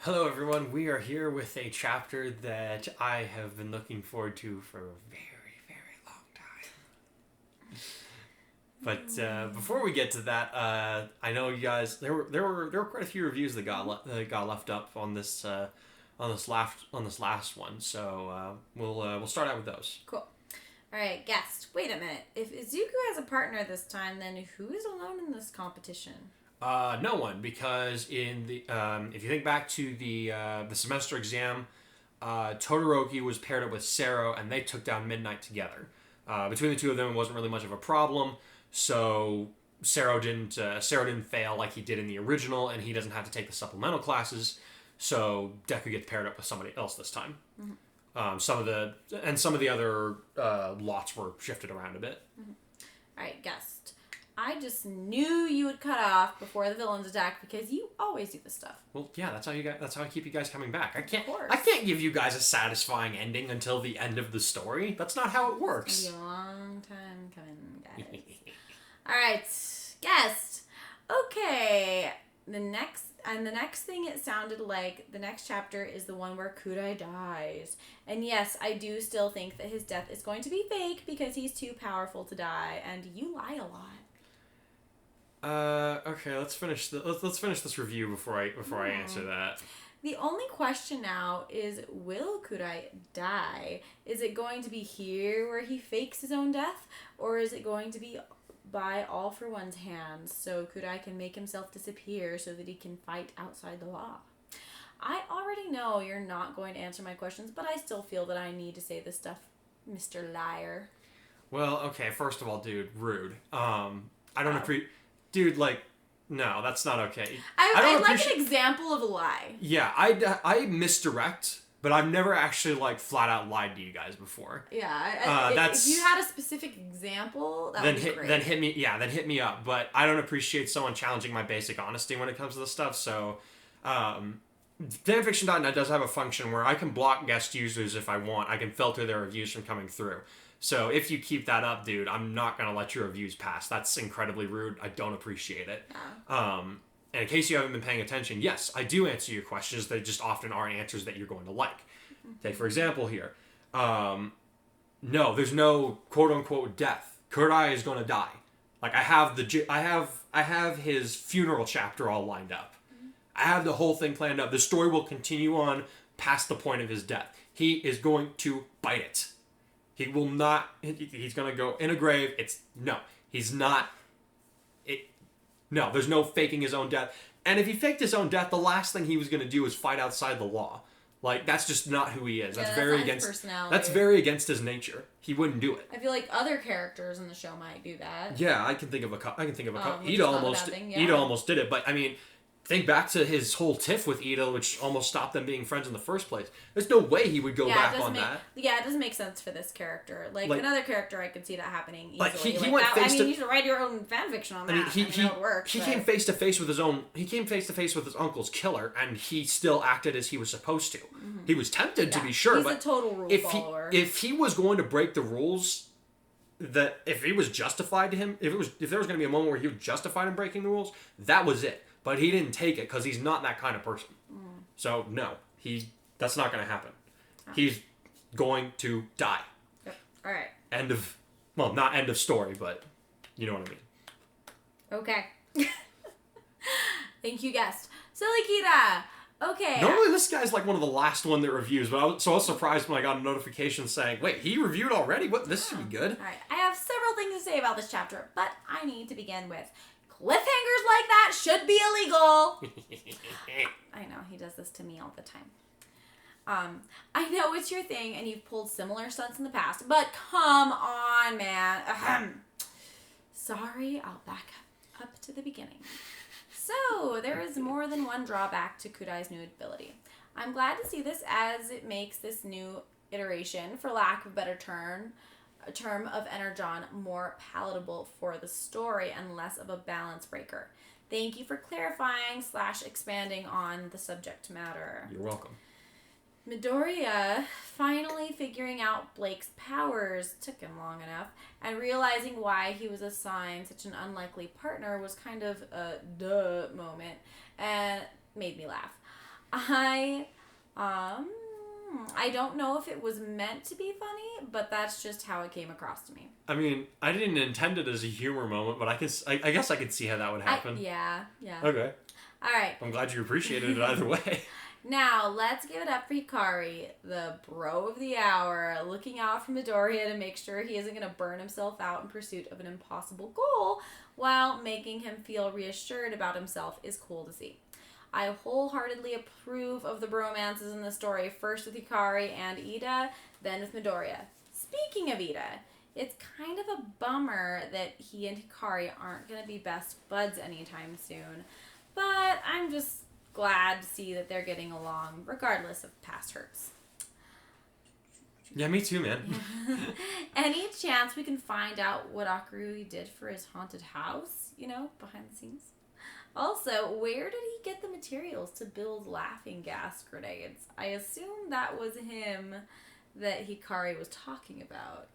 Hello, everyone. We are here with a chapter that I have been looking forward to for a very, very long time. But before we get to that, I know you guys there were quite a few reviews that got left up on this last one. So we'll start out with those. Cool. All right, guest. Wait a minute. If Izuku has a partner this time, then who is alone in this competition? No one, because in the if you think back to the semester exam, Todoroki was paired up with Sero, and they took down Midnight together. Between the two of them, it wasn't really much of a problem. So Sero didn't fail like he did in the original, and he doesn't have to take the supplemental classes. So Deku gets paired up with somebody else this time. Mm-hmm. Some of the other lots were shifted around a bit. Mm-hmm. All right, guest. I just knew you would cut off before the villains attack because you always do this stuff. Well, yeah, that's how I keep you guys coming back. I can't give you guys a satisfying ending until the end of the story. That's not how it works. It's gonna be a long time coming, guys. All right, guest. Okay, the next thing it sounded like the next chapter is the one where Kudai dies. And yes, I do still think that his death is going to be fake because he's too powerful to die, and you lie a lot. Okay, let's finish this review before I answer that. The only question now is, will Kudai die? Is it going to be here where he fakes his own death? Or is it going to be by All for One's hands so Kudai can make himself disappear so that he can fight outside the law? I already know you're not going to answer my questions, but I still feel that I need to say this stuff, Mr. Liar. Well, okay, first of all, dude, rude. I don't appreciate... Dude, no, that's not okay. I'd like an example of a lie. Yeah, I misdirect, but I've never actually, flat out lied to you guys before. Yeah, if you had a specific example, that would be great. Then hit me up. But I don't appreciate someone challenging my basic honesty when it comes to this stuff, so... Fanfiction.net does have a function where I can block guest users if I want. I can filter their reviews from coming through. So if you keep that up, dude, I'm not going to let your reviews pass. That's incredibly rude. I don't appreciate it. Yeah. And in case you haven't been paying attention, yes, I do answer your questions. They just often aren't answers that you're going to like. Mm-hmm. Take, for example, here. No, there's no quote-unquote death. Kudai is going to die. I have his funeral chapter all lined up. Mm-hmm. I have the whole thing planned up. The story will continue on past the point of his death. He is going to bite it. He will not... He's going to go in a grave. He's not... No, there's no faking his own death. And if he faked his own death, the last thing he was going to do is fight outside the law. That's just not who he is. That's very against his personality. That's very against his nature. He wouldn't do it. I feel like other characters in the show might do that. Yeah, I can think of a couple. Ida almost did it, but I mean... Think back to his whole tiff with Ida, which almost stopped them being friends in the first place. There's no way he would go back on that. Yeah, it doesn't make sense for this character. Another character, I could see that happening easily. You should write your own fanfiction on that. I mean, how it works. He came face to face with his own. He came face to face with his uncle's killer, and he still acted as he was supposed to. Mm-hmm. He was tempted to be sure, but he's a total rule follower. If he was going to break the rules, if he was justified to him, if there was going to be a moment where he was justified in breaking the rules, that was it. But he didn't take it because he's not that kind of person. Mm. So, no. That's not going to happen. Oh. He's going to die. Yep. All right. Not end of story, but you know what I mean. Okay. Thank you, guest. Silly Kita. Okay. Normally this guy's one of the last one that reviews, but I was surprised when I got a notification saying, wait, he reviewed already? What? This should be good. All right. I have several things to say about this chapter, but I need to begin with... Cliffhangers like that should be illegal. I know, he does this to me all the time. I know it's your thing and you've pulled similar stunts in the past, but come on, man. Sorry, I'll back up to the beginning. So, there is more than one drawback to Kudai's new ability. I'm glad to see this as it makes this new iteration, for lack of a better term of Energon more palatable for the story and less of a balance breaker. Thank you for clarifying / expanding on the subject matter. You're welcome. Midoriya finally figuring out Blake's powers took him long enough, and realizing why he was assigned such an unlikely partner was kind of a duh moment and made me laugh. I don't know if it was meant to be funny, but that's just how it came across to me. I mean, I didn't intend it as a humor moment, but I guess I could see how that would happen. Yeah. Okay. All right. I'm glad you appreciated it either way. Now, let's give it up for Hikari, the bro of the hour, looking out for Midoriya to make sure he isn't going to burn himself out in pursuit of an impossible goal, while making him feel reassured about himself is cool to see. I wholeheartedly approve of the bromances in the story, first with Hikari and Ida, then with Midoriya. Speaking of Ida, it's kind of a bummer that he and Hikari aren't going to be best buds anytime soon, but I'm just glad to see that they're getting along, regardless of past hurts. Yeah, me too, man. Any chance we can find out what Akurui did for his haunted house, behind the scenes? Also, where did he get the materials to build laughing gas grenades? I assume that was him that Hikari was talking about.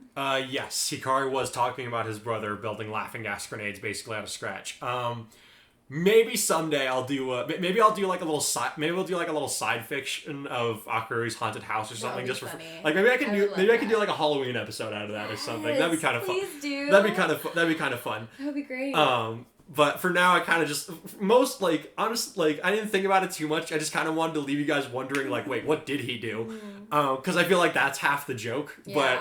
Yes, Hikari was talking about his brother building laughing gas grenades basically out of scratch. Maybe someday I'll do maybe I'll do like a little side fiction of Akurui's haunted house or something, just funny. for maybe I can do like a Halloween episode out of that or something. Yes, that'd be kind of fun. Please do. That'd be kind of fun. That would be great. But for now, I kind of just honestly, I didn't think about it too much. I just kind of wanted to leave you guys wondering, wait, what did he do? Because I feel like that's half the joke. Yeah,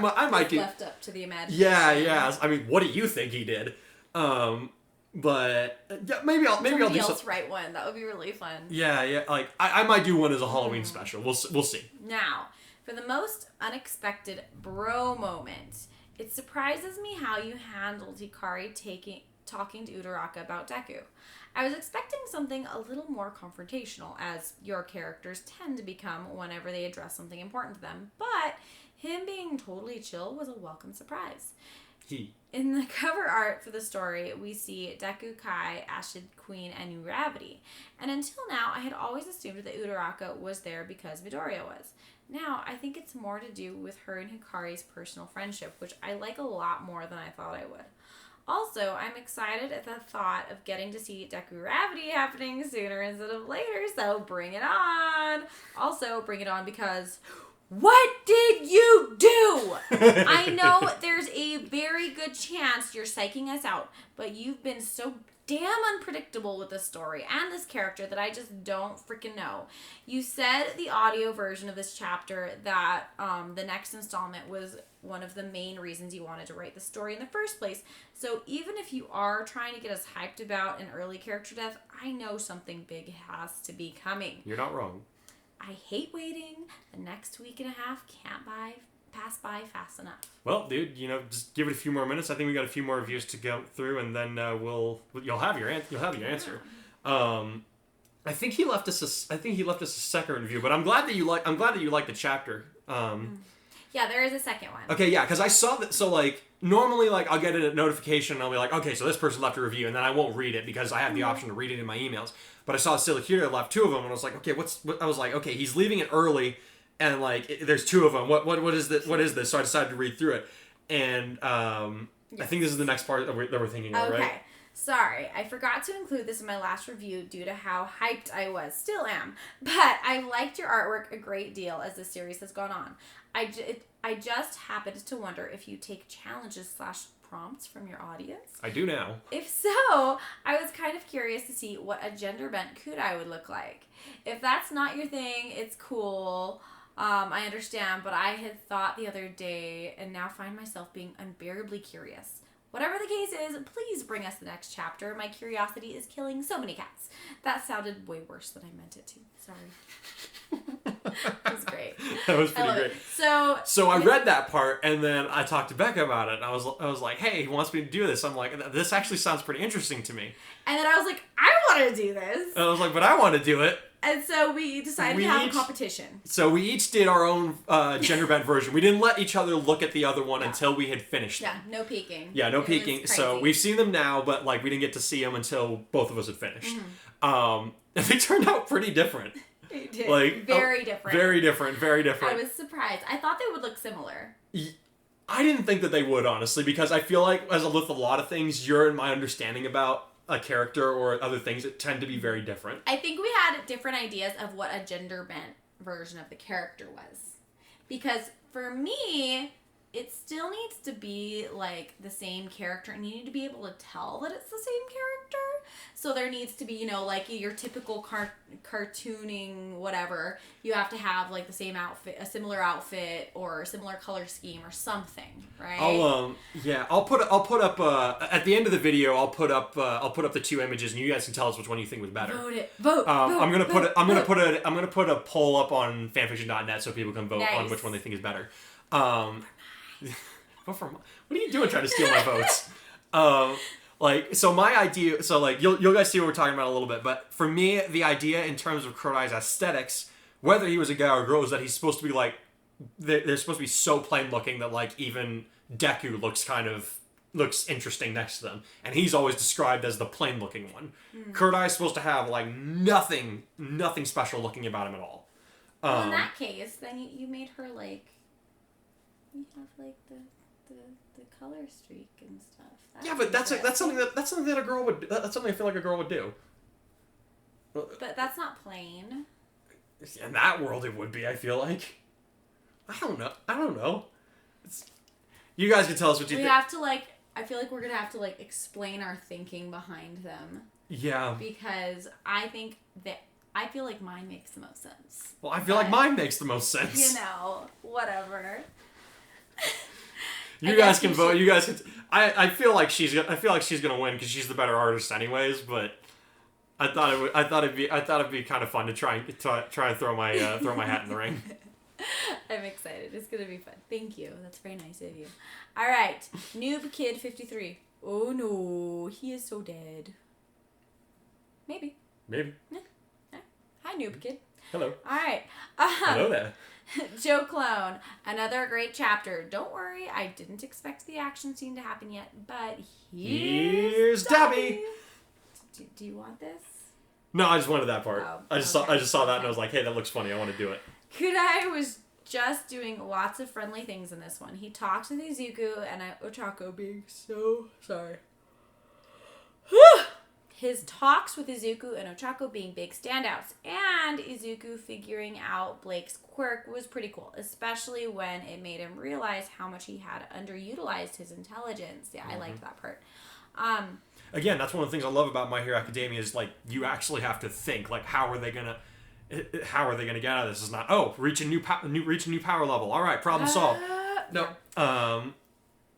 but I might do. Left up to the imagination. Yeah. I mean, what do you think he did? But yeah, maybe I'll do somebody else something. write one. That would be really fun. Yeah. I might do one as a Halloween special. We'll see. Now, for the most unexpected bro moment. It surprises me how you handled Hikari talking to Uraraka about Deku. I was expecting something a little more confrontational, as your characters tend to become whenever they address something important to them, but him being totally chill was a welcome surprise. In the cover art for the story, we see Deku, Kai, Ashid, Queen, and Uravity. And until now, I had always assumed that Uraraka was there because Midoriya was. Now, I think it's more to do with her and Hikari's personal friendship, which I like a lot more than I thought I would. Also, I'm excited at the thought of getting to see Deku Gravity happening sooner instead of later, so bring it on! Also, bring it on because... What did you do? I know there's a very good chance you're psyching us out, but you've been so damn unpredictable with this story and this character that I just don't freaking know. You said the audio version of this chapter that the next installment was one of the main reasons you wanted to write the story in the first place. So even if you are trying to get us hyped about an early character death, I know something big has to be coming. You're not wrong. I hate waiting. The next week and a half can't pass by fast enough. Well, dude, just give it a few more minutes. I think we got a few more reviews to go through, and then you'll have your answer. I think he left us a second review, but I'm glad that you like the chapter. Yeah, there is a second one. Okay, yeah, because I saw that. So normally I'll get a notification and I'll be like, okay, so this person left a review, and then I won't read it because I have the option to read it in my emails. But I saw Silikira left 2 of them, and I was like, okay, I was like, okay, he's leaving it early, and there's 2 of them. What is this? What is this? So I decided to read through it, and yes. I think this is the next part that we're thinking of, right? Okay. Sorry, I forgot to include this in my last review due to how hyped I was. Still am. But I liked your artwork a great deal as the series has gone on. I just happened to wonder if you take challenges / prompts from your audience. I do now. If so, I was kind of curious to see what a gender-bent kudai would look like. If that's not your thing, it's cool. I understand, but I had thought the other day and now find myself being unbearably curious. Whatever the case is, please bring us the next chapter. My curiosity is killing so many cats. That sounded way worse than I meant it to. Sorry. That was great. That was pretty great. So I read that part, and then I talked to Becca about it, and I was like, hey, he wants me to do this. I'm like, this actually sounds pretty interesting to me. And then I was like, I want to do this. And I was like, but I want to do it. And so we decided to have a competition. So we each did our own gender-bent version. We didn't let each other look at the other one until we had finished them. Yeah, no peeking. Yeah, no peeking. So we've seen them now, but we didn't get to see them until both of us had finished. Mm-hmm. And they turned out pretty different. They did. Very different. Very different. Very different. I was surprised. I thought they would look similar. I didn't think that they would, honestly, because I feel like, as with a lot of things, your and my understanding about a character or other things that tend to be very different. I think we had different ideas of what a gender bent version of the character was. Because for me, it still needs to be like the same character, and you need to be able to tell that it's the same character. So there needs to be, you know, like your typical cartooning whatever. You have to have like the same outfit, a similar outfit, or a similar color scheme or something, right? I'll put up at the end of the video. I'll put up the 2 images, and you guys can tell us which one you think was better. Vote. I'm gonna put a poll up on fanfiction.net so people can vote on which one they think is better. Vote for what are you doing trying to steal my votes? My idea, you'll guys see what we're talking about a little bit, but for me, the idea in terms of Kurodai's aesthetics, whether he was a guy or a girl, is that he's supposed to be like, they're supposed to be so plain looking that like even Deku looks interesting next to them, and he's always described as the plain looking one. Kurodai is supposed to have like nothing special looking about him at all. Well, in that case, then you made her like, you have like the color streak and stuff. But that's something that a girl would. That's something I feel like a girl would do. But that's not plain. In that world, it would be. I feel like. I don't know. You guys can tell us what you think. We have to like. I feel like we're gonna have to like explain our thinking behind them. Yeah. Because I feel like mine makes the most sense. Well, I feel like mine makes the most sense. You know, whatever. You guys can vote. You guys can. I feel like she's gonna win because she's the better artist, anyways. But I thought it'd be kind of fun to try and throw my hat in the ring. I'm excited. It's gonna be fun. Thank you. That's very nice of you. All right, Noob Kid 53. Oh no, he is so dead. Maybe. Yeah. Hi, Noob Kid. Hello. All right. Hello there. Joe Clone, another great chapter. Don't worry, I didn't expect the action scene to happen yet, but here's Dobby. Do you want this? No, I just wanted that part. Oh, I just saw that and I was like, hey, that looks funny. I want to do it. Kudai was just doing lots of friendly things in this one. He talks with Izuku and Ochako being so sorry. His talks with Izuku and Ochako being big standouts, and Izuku figuring out Blake's quirk was pretty cool, especially when it made him realize how much he had underutilized his intelligence. Yeah, I liked that part. Again, that's one of the things I love about My Hero Academia is like you actually have to think like how are they gonna get out of this? It's not reach a new power level. All right, problem solved. No.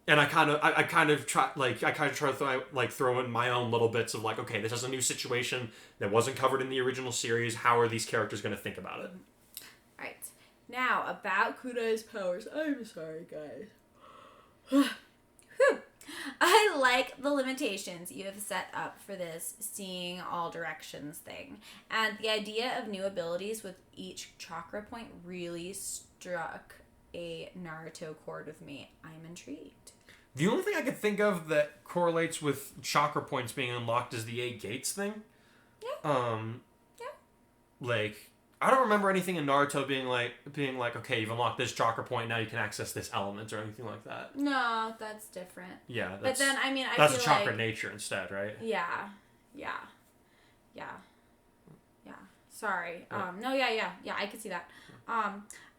And I kind of try to throw in my own little bits of like, okay, this is a new situation that wasn't covered in the original series. How are these characters going to think about it? All right. Now, about Kudai's powers. I'm sorry, guys. Whew. I like the limitations you have set up for this seeing all directions thing. And the idea of new abilities with each chakra point really struck a Naruto chord with me. I'm intrigued. The only thing I could think of that correlates with chakra points being unlocked is the 8 gates thing. Yeah. Like, I don't remember anything in Naruto being like, okay, you've unlocked this chakra point, now you can access this element or anything like that. No, that's different. Yeah, but then I that's feel a chakra like, nature instead, right? Yeah. Sorry. No, yeah, I could see that.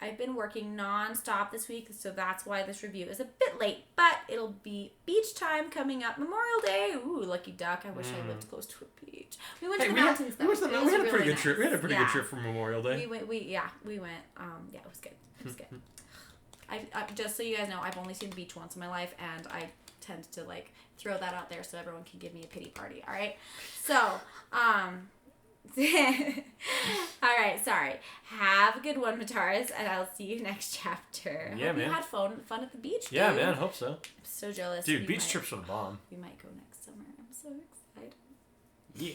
I've been working non-stop this week, so that's why this review is a bit late, but it'll be beach time coming up Memorial Day. Ooh, lucky duck. I wish I lived close to a beach. We went to the mountains, though. We had a pretty good trip. We had a pretty good trip for Memorial Day. We went. Yeah, it was good. It was good. I just so you guys know, I've only seen the beach once in my life, and I tend to, like, throw that out there so everyone can give me a pity party, all right? So, all right, sorry. Have a good one, Mataris, and I'll see you next chapter. Yeah, Hope man. You had fun at the beach, dude. Yeah, man. Hope so. I'm so jealous. Dude, beach trips are the bomb. We might go next summer. I'm so excited. Yeah.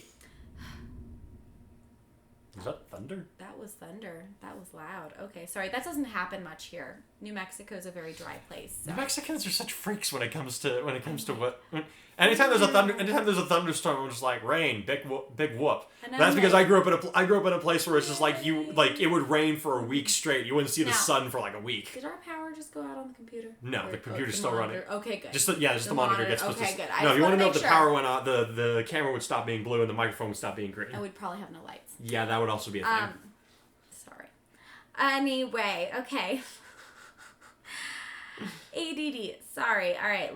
Is that thunder? thunder? That was thunder. That was loud. Okay, sorry. That doesn't happen much here. New Mexico is a very dry place. So. New Mexicans are such freaks when it comes to what. Anytime there's a thunderstorm, I'm just like rain, big whoop. That's because I grew up in a place where it's just like it would rain for a week straight. You wouldn't see the sun for like a week. Did our power just go out on the computer? No, the computer's still running. Okay, good. Just the monitor gets. Okay, good. No, if you want to know if the power went out, the camera would stop being blue and the microphone would stop being green. And we'd probably have no lights. Yeah, that would also be a thing. Sorry. Anyway, okay. ADD. Sorry. All right.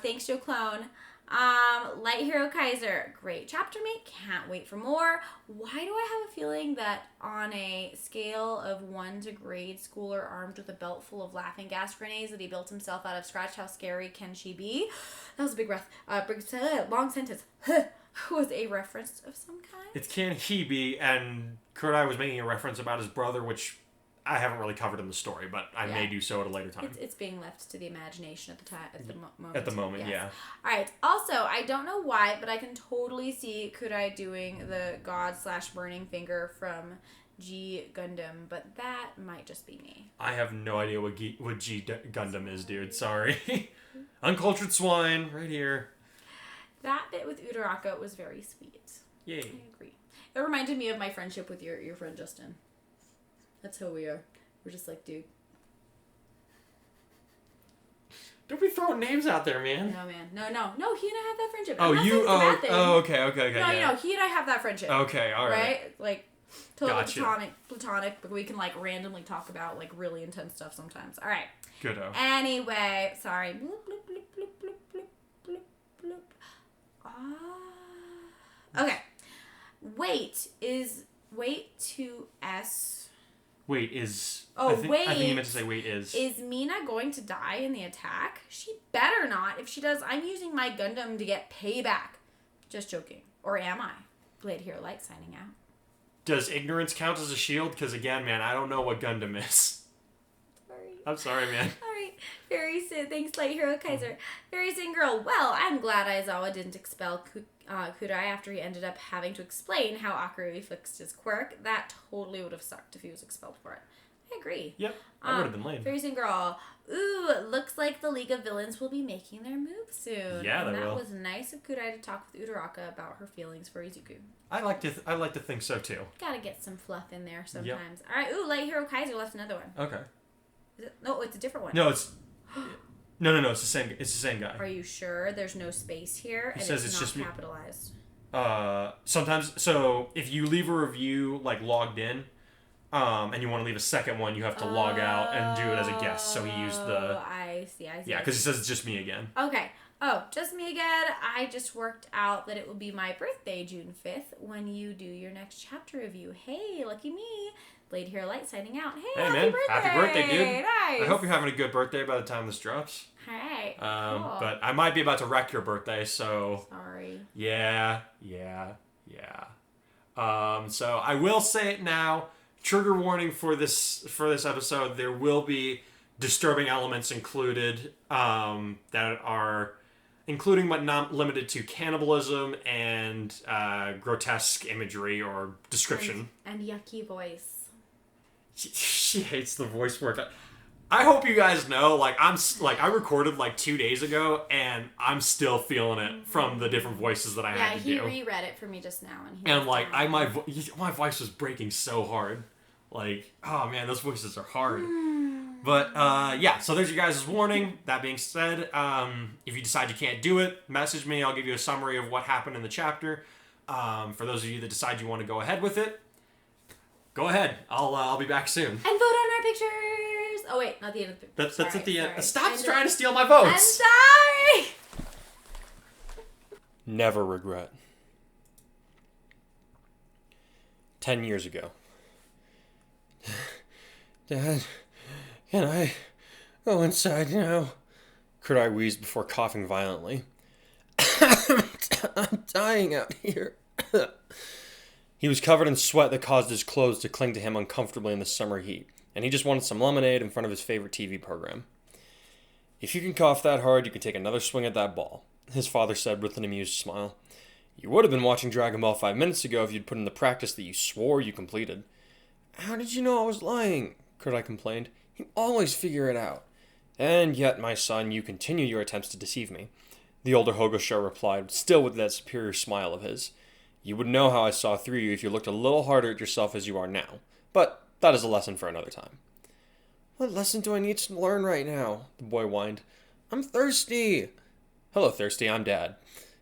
Thanks, Joe Clone. Light Hero Kaiser. Great chapter mate. Can't wait for more. Why do I have a feeling that on a scale of 1 to grade schooler armed with a belt full of laughing gas grenades that he built himself out of scratch, how scary can she be? That was a big breath. Long sentence. Was a reference of some kind? It's Can He Be, and Kurai was making a reference about his brother, which I haven't really covered in the story, but I may do so at a later time. It's being left to the imagination at the moment. At the moment, yes. Yeah. All right. Also, I don't know why, but I can totally see Kurai doing the God/burning finger from G Gundam, but that might just be me. I have no idea what G Gundam is, dude. Sorry. Uncultured swine, right here. That bit with Uraraka was very sweet. Yay. I agree. It reminded me of my friendship with your friend Justin. That's how we are. We're just like, dude. Don't be throwing names out there, man. No, man. No. He and I have that friendship. Okay. No, he and I have that friendship. Okay, all right. Right? Like, totally gotcha. platonic, but we can, like, randomly talk about, like, really intense stuff sometimes. All right. Good-o. Anyway, sorry. Bloop, bloop, bloop, bloop, bloop, bloop, bloop, bloop. Okay. Wait to S... Wait is... Oh, I think you meant to say wait is... Is Mina going to die in the attack? She better not. If she does, I'm using my Gundam to get payback. Just joking. Or am I? Blade Hero Light signing out. Does ignorance count as a shield? Because again, man, I don't know what Gundam is. Sorry. I'm sorry, man. Alright. Very soon. Thanks, Light Hero Kaiser. Very soon, girl. Well, I'm glad Aizawa didn't expel Kurai after he ended up having to explain how Akurui fixed his quirk. That totally would have sucked if he was expelled for it. I agree. Yep, that would have been lame. Very soon, girl. Ooh, looks like the League of Villains will be making their move soon. Yeah, they will. That was nice of Kurai to talk with Uraraka about her feelings for Izuku. I like to think so too. Gotta get some fluff in there sometimes. Yep. All right. Ooh, Light Hero Kaiser left another one. Okay. No, it's a different one. No, it's no. It's the same. It's the same guy. Are you sure? There's no space here, and says it's it's not just me. capitalized. Sometimes. So if you leave a review like logged in, and you want to leave a second one, you have to log out and do it as a guest. So he used the. I see. Yeah, because it says it's just me again. Okay. Oh, just me again. I just worked out that it will be my birthday, June 5th, when you do your next chapter review. Hey, lucky me. Blade Hero Light signing out. Hey man, birthday. Happy birthday, dude. Nice. I hope you're having a good birthday by the time this drops. All right. Cool. But I might be about to wreck your birthday, so. Sorry. Yeah. So I will say it now. Trigger warning for this episode. There will be disturbing elements included that are including but not limited to cannibalism and grotesque imagery or description. And yucky voice. She hates the voice work. I hope you guys know, I recorded 2 days ago, and I'm still feeling it from the different voices that I had to do. Yeah, he reread it for me just now, and my voice was breaking so hard. Oh man, those voices are hard. But so there's your guys' warning. That being said, if you decide you can't do it, message me. I'll give you a summary of what happened in the chapter. For those of you that decide you want to go ahead with it, go ahead. I'll be back soon. And vote on our pictures. Oh wait, not the end of the picture. That's at the end. Stop trying to steal my votes. I'm sorry. Never regret. 10 years ago. Dad, can I go inside now? Kurai wheezed before coughing violently. I'm dying out here. He was covered in sweat that caused his clothes to cling to him uncomfortably in the summer heat, and he just wanted some lemonade in front of his favorite TV program. If you can cough that hard, you can take another swing at that ball, his father said with an amused smile. You would have been watching Dragon Ball 5 minutes ago if you'd put in the practice that you swore you completed. How did you know I was lying? Kurai complained. You always figure it out. And yet, my son, you continue your attempts to deceive me. The older Hogosho replied, still with that superior smile of his. You would know how I saw through you if you looked a little harder at yourself as you are now. But that is a lesson for another time. What lesson do I need to learn right now? The boy whined. I'm thirsty. Hello, Thirsty, I'm Dad.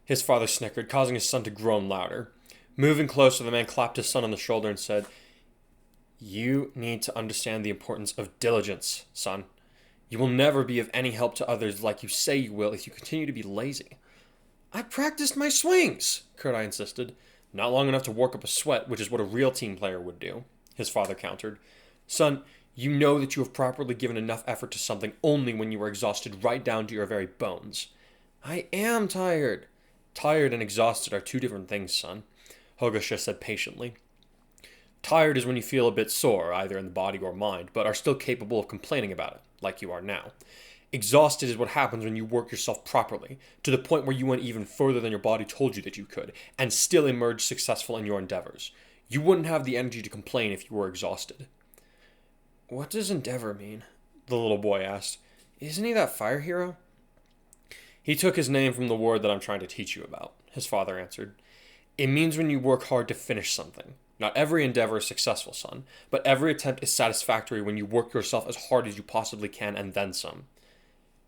His father snickered, causing his son to groan louder. Moving closer, the man clapped his son on the shoulder and said, You need to understand the importance of diligence, son. You will never be of any help to others like you say you will if you continue to be lazy. I practiced my swings, Kurai insisted. Not long enough to work up a sweat, which is what a real team player would do, his father countered. Son, you know that you have properly given enough effort to something only when you are exhausted right down to your very bones. I am tired. Tired and exhausted are two different things, son, Hogosha said patiently. Tired is when you feel a bit sore, either in the body or mind, but are still capable of complaining about it, like you are now. Exhausted is what happens when you work yourself properly, to the point where you went even further than your body told you that you could, and still emerge successful in your endeavors. You wouldn't have the energy to complain if you were exhausted. What does endeavor mean? The little boy asked. Isn't he that fire hero? He took his name from the word that I'm trying to teach you about, his father answered. It means when you work hard to finish something. Not every endeavor is successful, son, but every attempt is satisfactory when you work yourself as hard as you possibly can and then some.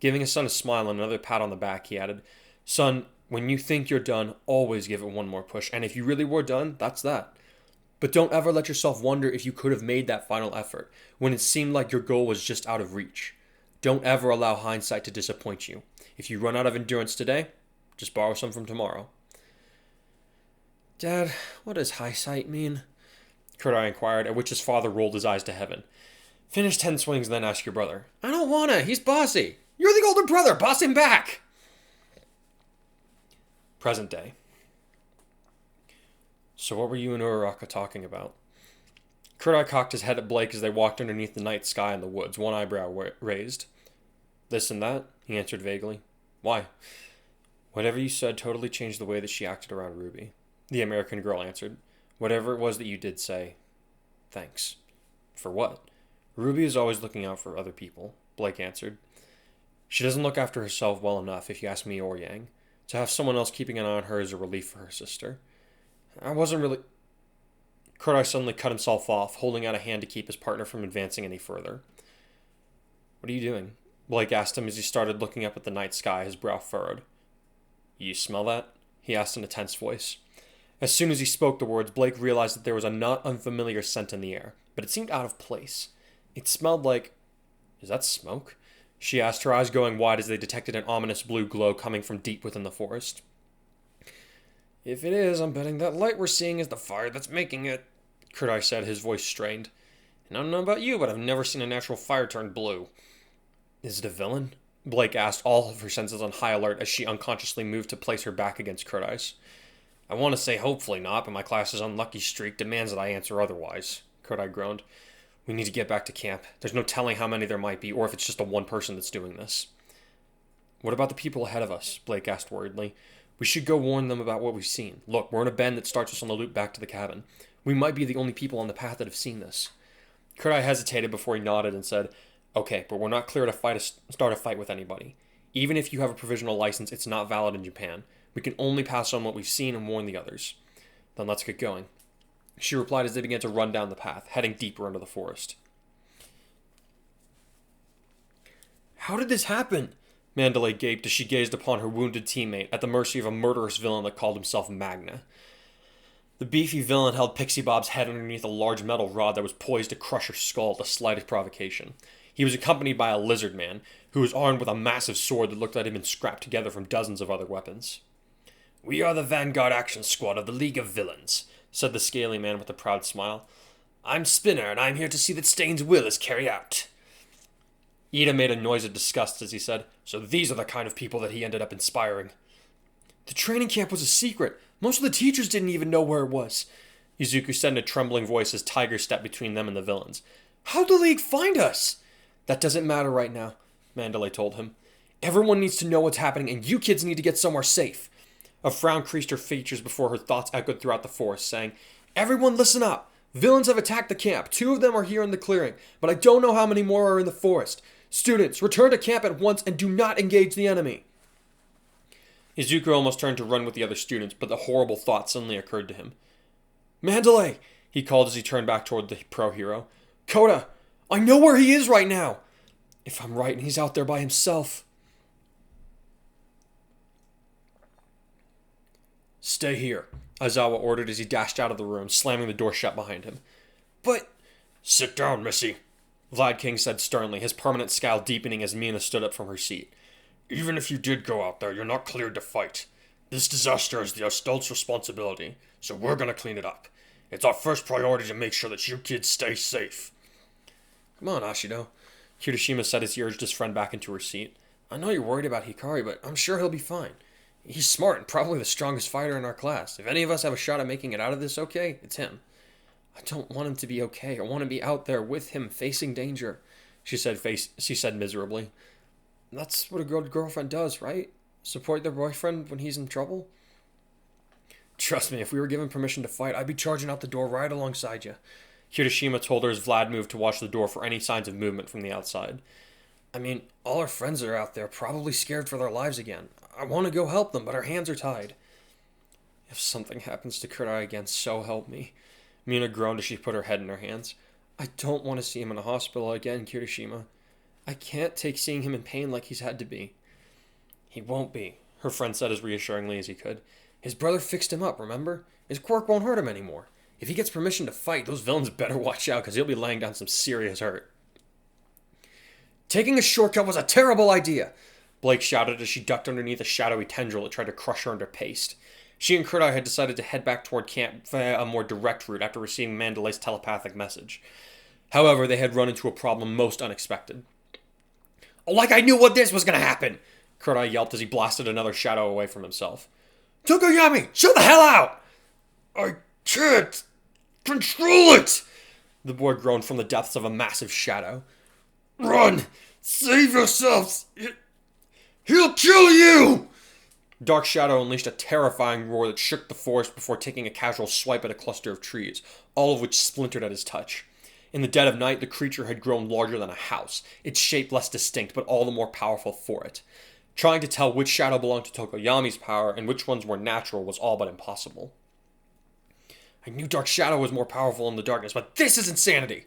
Giving his son a smile and another pat on the back, he added, Son, when you think you're done, always give it one more push, and if you really were done, that's that. But don't ever let yourself wonder if you could have made that final effort, when it seemed like your goal was just out of reach. Don't ever allow hindsight to disappoint you. If you run out of endurance today, just borrow some from tomorrow. Dad, what does hindsight mean? Kurai inquired, at which his father rolled his eyes to heaven. Finish 10 swings and then ask your brother. I don't wanna, he's bossy. You're the older brother, boss him back! Present day. So what were you and Uraraka talking about? Kurai cocked his head at Blake as they walked underneath the night sky in the woods, one eyebrow raised. This and that, he answered vaguely. Why? Whatever you said totally changed the way that she acted around Ruby, the American girl answered. Whatever it was that you did say, thanks. For what? Ruby is always looking out for other people, Blake answered. She doesn't look after herself well enough, if you ask me or Yang. To have someone else keeping an eye on her is a relief for her sister. I wasn't really... Kurai suddenly cut himself off, holding out a hand to keep his partner from advancing any further. What are you doing? Blake asked him as he started looking up at the night sky, his brow furrowed. You smell that? He asked in a tense voice. As soon as he spoke the words, Blake realized that there was a not unfamiliar scent in the air, but it seemed out of place. It smelled like... Is that smoke? She asked, her eyes going wide as they detected an ominous blue glow coming from deep within the forest. If it is, I'm betting that light we're seeing is the fire that's making it, Kurai said, his voice strained. And I don't know about you, but I've never seen a natural fire turn blue. Is it a villain? Blake asked, all of her senses on high alert as she unconsciously moved to place her back against Kurai's. I want to say hopefully not, but my class's unlucky streak demands that I answer otherwise, Kurai groaned. We need to get back to camp. There's no telling how many there might be, or if it's just the one person that's doing this. What about the people ahead of us? Blake asked worriedly. We should go warn them about what we've seen. Look, we're in a bend that starts us on the loop back to the cabin. We might be the only people on the path that have seen this. Kurai hesitated before he nodded and said, Okay, but we're not clear to start a fight with anybody. Even if you have a provisional license, it's not valid in Japan. We can only pass on what we've seen and warn the others. Then let's get going. She replied as they began to run down the path, heading deeper into the forest. How did this happen? Mandalay gaped as she gazed upon her wounded teammate at the mercy of a murderous villain that called himself Magna. The beefy villain held Pixie Bob's head underneath a large metal rod that was poised to crush her skull at the slightest provocation. He was accompanied by a lizard man, who was armed with a massive sword that looked like it had been scrapped together from dozens of other weapons. We are the Vanguard Action Squad of the League of Villains, said the scaly man with a proud smile. I'm Spinner, and I'm here to see that Stain's will is carried out. Ida made a noise of disgust as he said, So these are the kind of people that he ended up inspiring. The training camp was a secret. Most of the teachers didn't even know where it was. Izuku said in a trembling voice as Tiger stepped between them and the villains. How'd the League find us? That doesn't matter right now, Mandalay told him. Everyone needs to know what's happening, and you kids need to get somewhere safe. A frown creased her features before her thoughts echoed throughout the forest, saying, "Everyone listen up! Villains have attacked the camp. 2 of them are here in the clearing, but I don't know how many more are in the forest. Students, return to camp at once and do not engage the enemy." Izuku almost turned to run with the other students, but the horrible thought suddenly occurred to him. "Mandalay!" he called as he turned back toward the pro-hero. "Koda! I know where he is right now! If I'm right and he's out there by himself." "Stay here," Aizawa ordered as he dashed out of the room, slamming the door shut behind him. "But—" "Sit down, Missy," Vlad King said sternly, his permanent scowl deepening as Mina stood up from her seat. "Even if you did go out there, you're not cleared to fight. This disaster is the adult's responsibility, so we're gonna clean it up. It's our first priority to make sure that you kids stay safe." "Come on, Ashido," Kirishima said as he urged his friend back into her seat. "I know you're worried about Hikari, but I'm sure he'll be fine. He's smart and probably the strongest fighter in our class. If any of us have a shot at making it out of this okay, it's him." "I don't want him to be okay. I want to be out there with him, facing danger," she said miserably. "That's what a good girlfriend does, right? Support their boyfriend when he's in trouble?" "Trust me, if we were given permission to fight, I'd be charging out the door right alongside you," Kirishima told her as Vlad moved to watch the door for any signs of movement from the outside. "I mean, all our friends are out there, probably scared for their lives again. I want to go help them, but our hands are tied." "If something happens to Kurai again, so help me," Mina groaned as she put her head in her hands. "I don't want to see him in a hospital again, Kirishima. I can't take seeing him in pain like he's had to be." "He won't be," her friend said as reassuringly as he could. "His brother fixed him up, remember? His quirk won't hurt him anymore. If he gets permission to fight, those villains better watch out because he'll be laying down some serious hurt." "Taking a shortcut was a terrible idea," Blake shouted as she ducked underneath a shadowy tendril that tried to crush her under paste. She and Kurai had decided to head back toward camp via a more direct route after receiving Mandalay's telepathic message. However, they had run into a problem most unexpected. "Like I knew what this was going to happen!" Kurai yelped as he blasted another shadow away from himself. "Tokoyami, chill the hell out!" "I can't control it!" The boy groaned from the depths of a massive shadow. "Run! Save yourselves! He'll kill you!" Dark Shadow unleashed a terrifying roar that shook the forest before taking a casual swipe at a cluster of trees, all of which splintered at his touch. In the dead of night, the creature had grown larger than a house, its shape less distinct but all the more powerful for it. Trying to tell which shadow belonged to Tokoyami's power and which ones were natural was all but impossible. "I knew Dark Shadow was more powerful in the darkness, but this is insanity!"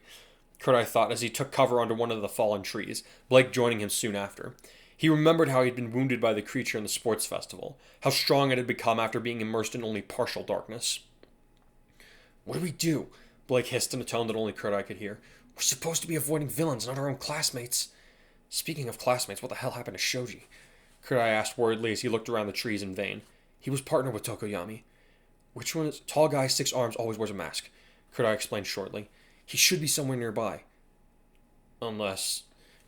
Kurai thought as he took cover under one of the fallen trees, Blake joining him soon after. He remembered how he had been wounded by the creature in the sports festival, how strong it had become after being immersed in only partial darkness. "What do we do?" Blake hissed in a tone that only Kurai could hear. "We're supposed to be avoiding villains, not our own classmates." "Speaking of classmates, what the hell happened to Shoji?" Kurai asked worriedly as he looked around the trees in vain. "He was partnered with Tokoyami." "Which one is... Tall guy, 6 arms, always wears a mask," Kurai explained shortly. "He should be somewhere nearby. Unless..."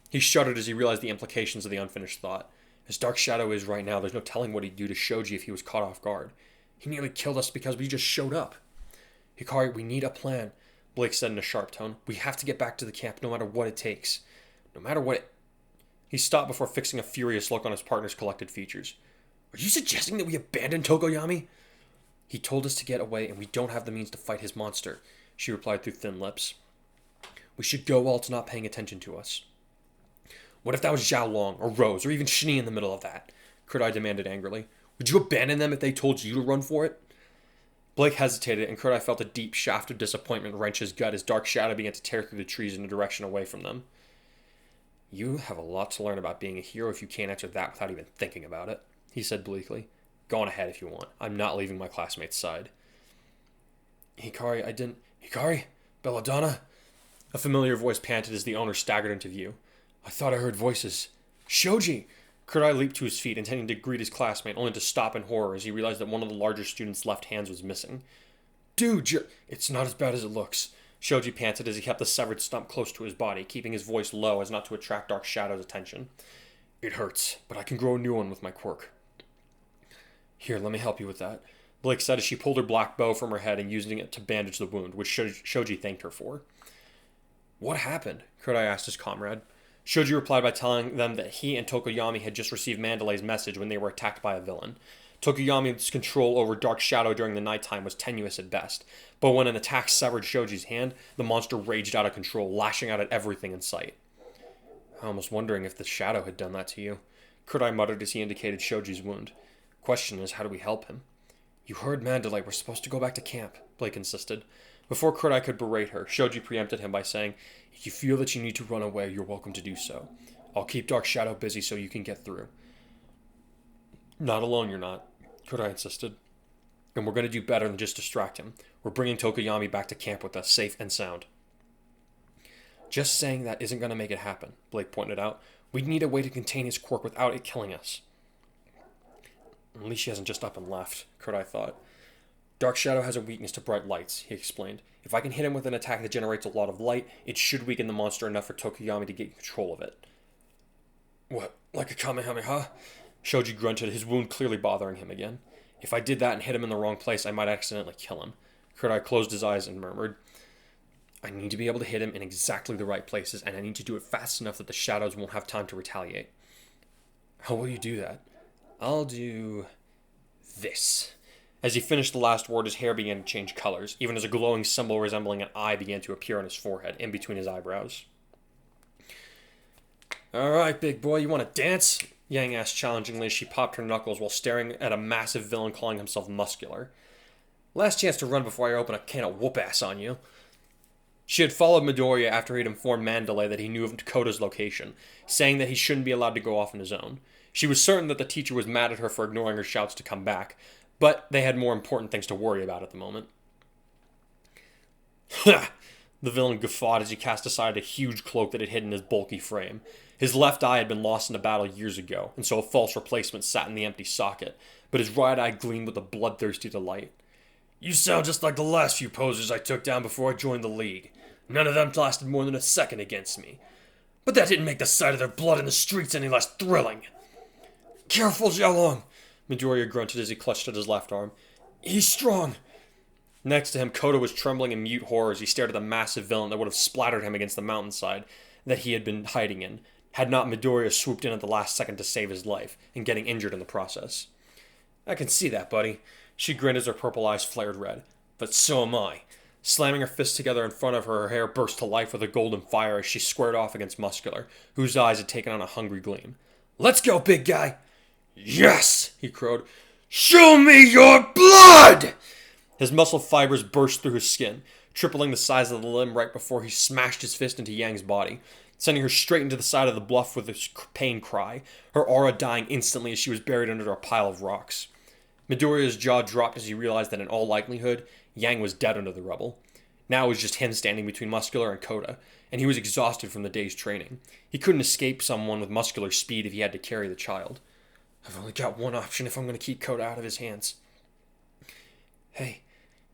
He shuddered as he realized the implications of the unfinished thought. As Dark Shadow is right now, there's no telling what he'd do to Shoji if he was caught off guard. He nearly killed us because we just showed up. "Hikari, we need a plan," Blake said in a sharp tone. "We have to get back to the camp no matter what it takes. No matter what it..." He stopped before fixing a furious look on his partner's collected features. "Are you suggesting that we abandon Tokoyami?" "He told us to get away and we don't have the means to fight his monster," she replied through thin lips. "We should go while it's not paying attention to us." "What if that was Zhao Long, or Rose, or even Shinny in the middle of that?" Kurai demanded angrily. "Would you abandon them if they told you to run for it?" Blake hesitated, and Kurai felt a deep shaft of disappointment wrench his gut as Dark Shadow began to tear through the trees in a direction away from them. "You have a lot to learn about being a hero if you can't answer that without even thinking about it," he said bleakly. "Go on ahead if you want. I'm not leaving my classmate's side." "Hikari, I didn't..." "Hikari? Belladonna?" A familiar voice panted as the owner staggered into view. "I thought I heard voices." "Shoji!" Kurai leaped to his feet, intending to greet his classmate, only to stop in horror as he realized that one of the larger student's left hands was missing. "Dude, it's not as bad as it looks," Shoji panted as he kept the severed stump close to his body, keeping his voice low as not to attract Dark Shadow's attention. "It hurts, but I can grow a new one with my quirk." "Here, let me help you with that," Blake said as she pulled her black bow from her head and using it to bandage the wound, which Shoji thanked her for. "What happened?" Kurai asked his comrade. Shoji replied by telling them that he and Tokoyami had just received Mandalay's message when they were attacked by a villain. Tokuyami's control over Dark Shadow during the nighttime was tenuous at best, but when an attack severed Shoji's hand, the monster raged out of control, lashing out at everything in sight. I'm almost wondering if the shadow had done that to you, Kurai muttered as he indicated Shoji's wound. Question is, how do we help him? You heard Mandalay, we're supposed to go back to camp, Blake insisted. Before Kurai could berate her, Shoji preempted him by saying, if you feel that you need to run away, you're welcome to do so. I'll keep Dark Shadow busy so you can get through. Not alone, you're not, Kurai insisted. And we're going to do better than just distract him. We're bringing Tokoyami back to camp with us, safe and sound. Just saying that isn't going to make it happen, Blake pointed out. We'd need a way to contain his quirk without it killing us. At least she hasn't just up and left, Kurai thought. Dark Shadow has a weakness to bright lights, he explained. If I can hit him with an attack that generates a lot of light, it should weaken the monster enough for Tokoyami to get control of it. What, like a Kamehameha? Shoji grunted, his wound clearly bothering him again. If I did that and hit him in the wrong place, I might accidentally kill him. Kurai closed his eyes and murmured, I need to be able to hit him in exactly the right places, and I need to do it fast enough that the shadows won't have time to retaliate. How will you do that? I'll do this. As he finished the last word, his hair began to change colors, even as a glowing symbol resembling an eye began to appear on his forehead, in between his eyebrows. Alright, big boy, you want to dance? Yang asked challengingly as she popped her knuckles while staring at a massive villain calling himself muscular. Last chance to run before I open a can of whoop-ass on you. She had followed Midoriya after he'd informed Mandalay that he knew of Dakota's location, saying that he shouldn't be allowed to go off on his own. She was certain that the teacher was mad at her for ignoring her shouts to come back, but they had more important things to worry about at the moment. Ha! The villain guffawed as he cast aside a huge cloak that had hidden his bulky frame. His left eye had been lost in a battle years ago, and so a false replacement sat in the empty socket, but his right eye gleamed with a bloodthirsty delight. You sound just like the last few posers I took down before I joined the League. None of them lasted more than a second against me. But that didn't make the sight of their blood in the streets any less thrilling. Careful, Xiaolong, Midoriya grunted as he clutched at his left arm. He's strong. Next to him, Koda was trembling in mute horror as he stared at the massive villain that would have splattered him against the mountainside that he had been hiding in, had not Midoriya swooped in at the last second to save his life, and getting injured in the process. I can see that, buddy. She grinned as her purple eyes flared red. But so am I. Slamming her fists together in front of her, her hair burst to life with a golden fire as she squared off against Muscular, whose eyes had taken on a hungry gleam. Let's go, big guy! Yes! He crowed. Show me your blood! His muscle fibers burst through his skin, tripling the size of the limb right before he smashed his fist into Yang's body, sending her straight into the side of the bluff with a pain cry, her aura dying instantly as she was buried under a pile of rocks. Midoriya's jaw dropped as he realized that in all likelihood, Yang was dead under the rubble. Now it was just him standing between Muscular and Koda, and he was exhausted from the day's training. He couldn't escape someone with muscular speed if he had to carry the child. I've only got one option if I'm going to keep Koda out of his hands. Hey,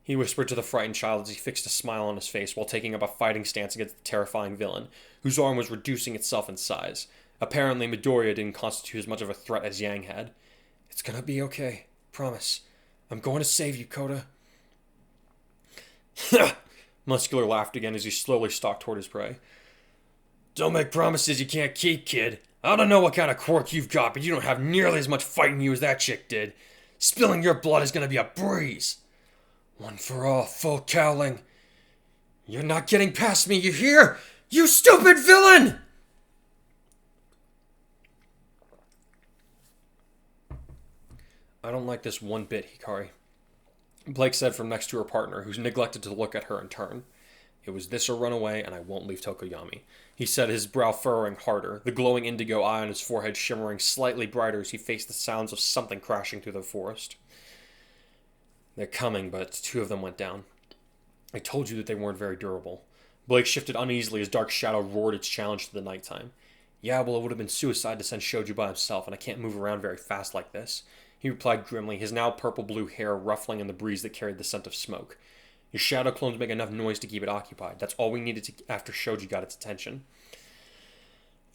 he whispered to the frightened child as he fixed a smile on his face while taking up a fighting stance against the terrifying villain, whose arm was reducing itself in size. Apparently, Midoriya didn't constitute as much of a threat as Yang had. It's gonna be okay. Promise. I'm going to save you, Koda. Muscular laughed again as he slowly stalked toward his prey. Don't make promises you can't keep, kid. I don't know what kind of quirk you've got, but you don't have nearly as much fight in you as that chick did. Spilling your blood is gonna be a breeze. One for all, full cowling. You're not getting past me, you hear? You stupid villain! I don't like this one bit, Hikari, Blake said from next to her partner, who neglected to look at her in turn. It was this or run away, and I won't leave Tokoyami. He said, his brow furrowing harder, the glowing indigo eye on his forehead shimmering slightly brighter as he faced the sounds of something crashing through the forest. They're coming, but two of them went down. I told you that they weren't very durable. Blake shifted uneasily as Dark Shadow roared its challenge to the nighttime. Yeah, well, it would have been suicide to send Shoju by himself, and I can't move around very fast like this. He replied grimly, his now purple-blue hair ruffling in the breeze that carried the scent of smoke. Your shadow clones make enough noise to keep it occupied. That's all we needed after Shoji got its attention.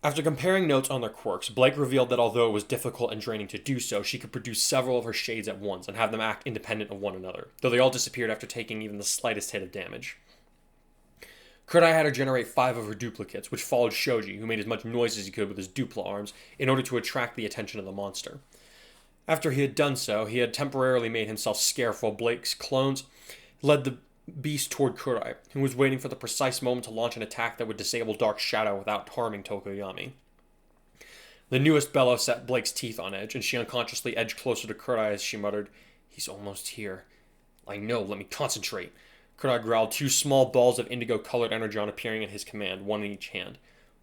After comparing notes on their quirks, Blake revealed that although it was difficult and draining to do so, she could produce several of her shades at once and have them act independent of one another, though they all disappeared after taking even the slightest hit of damage. Kurai had her generate 5 of her duplicates, which followed Shoji, who made as much noise as he could with his dupla arms, in order to attract the attention of the monster. After he had done so, he had temporarily made himself scarce while Blake's clones led the beast toward Kurai, who was waiting for the precise moment to launch an attack that would disable Dark Shadow without harming Tokoyami. The newest bellow set Blake's teeth on edge, and she unconsciously edged closer to Kurai as she muttered, "He's almost here." "I know, let me concentrate." Kurai growled, two small balls of indigo-colored energon appearing in his command, one in each hand.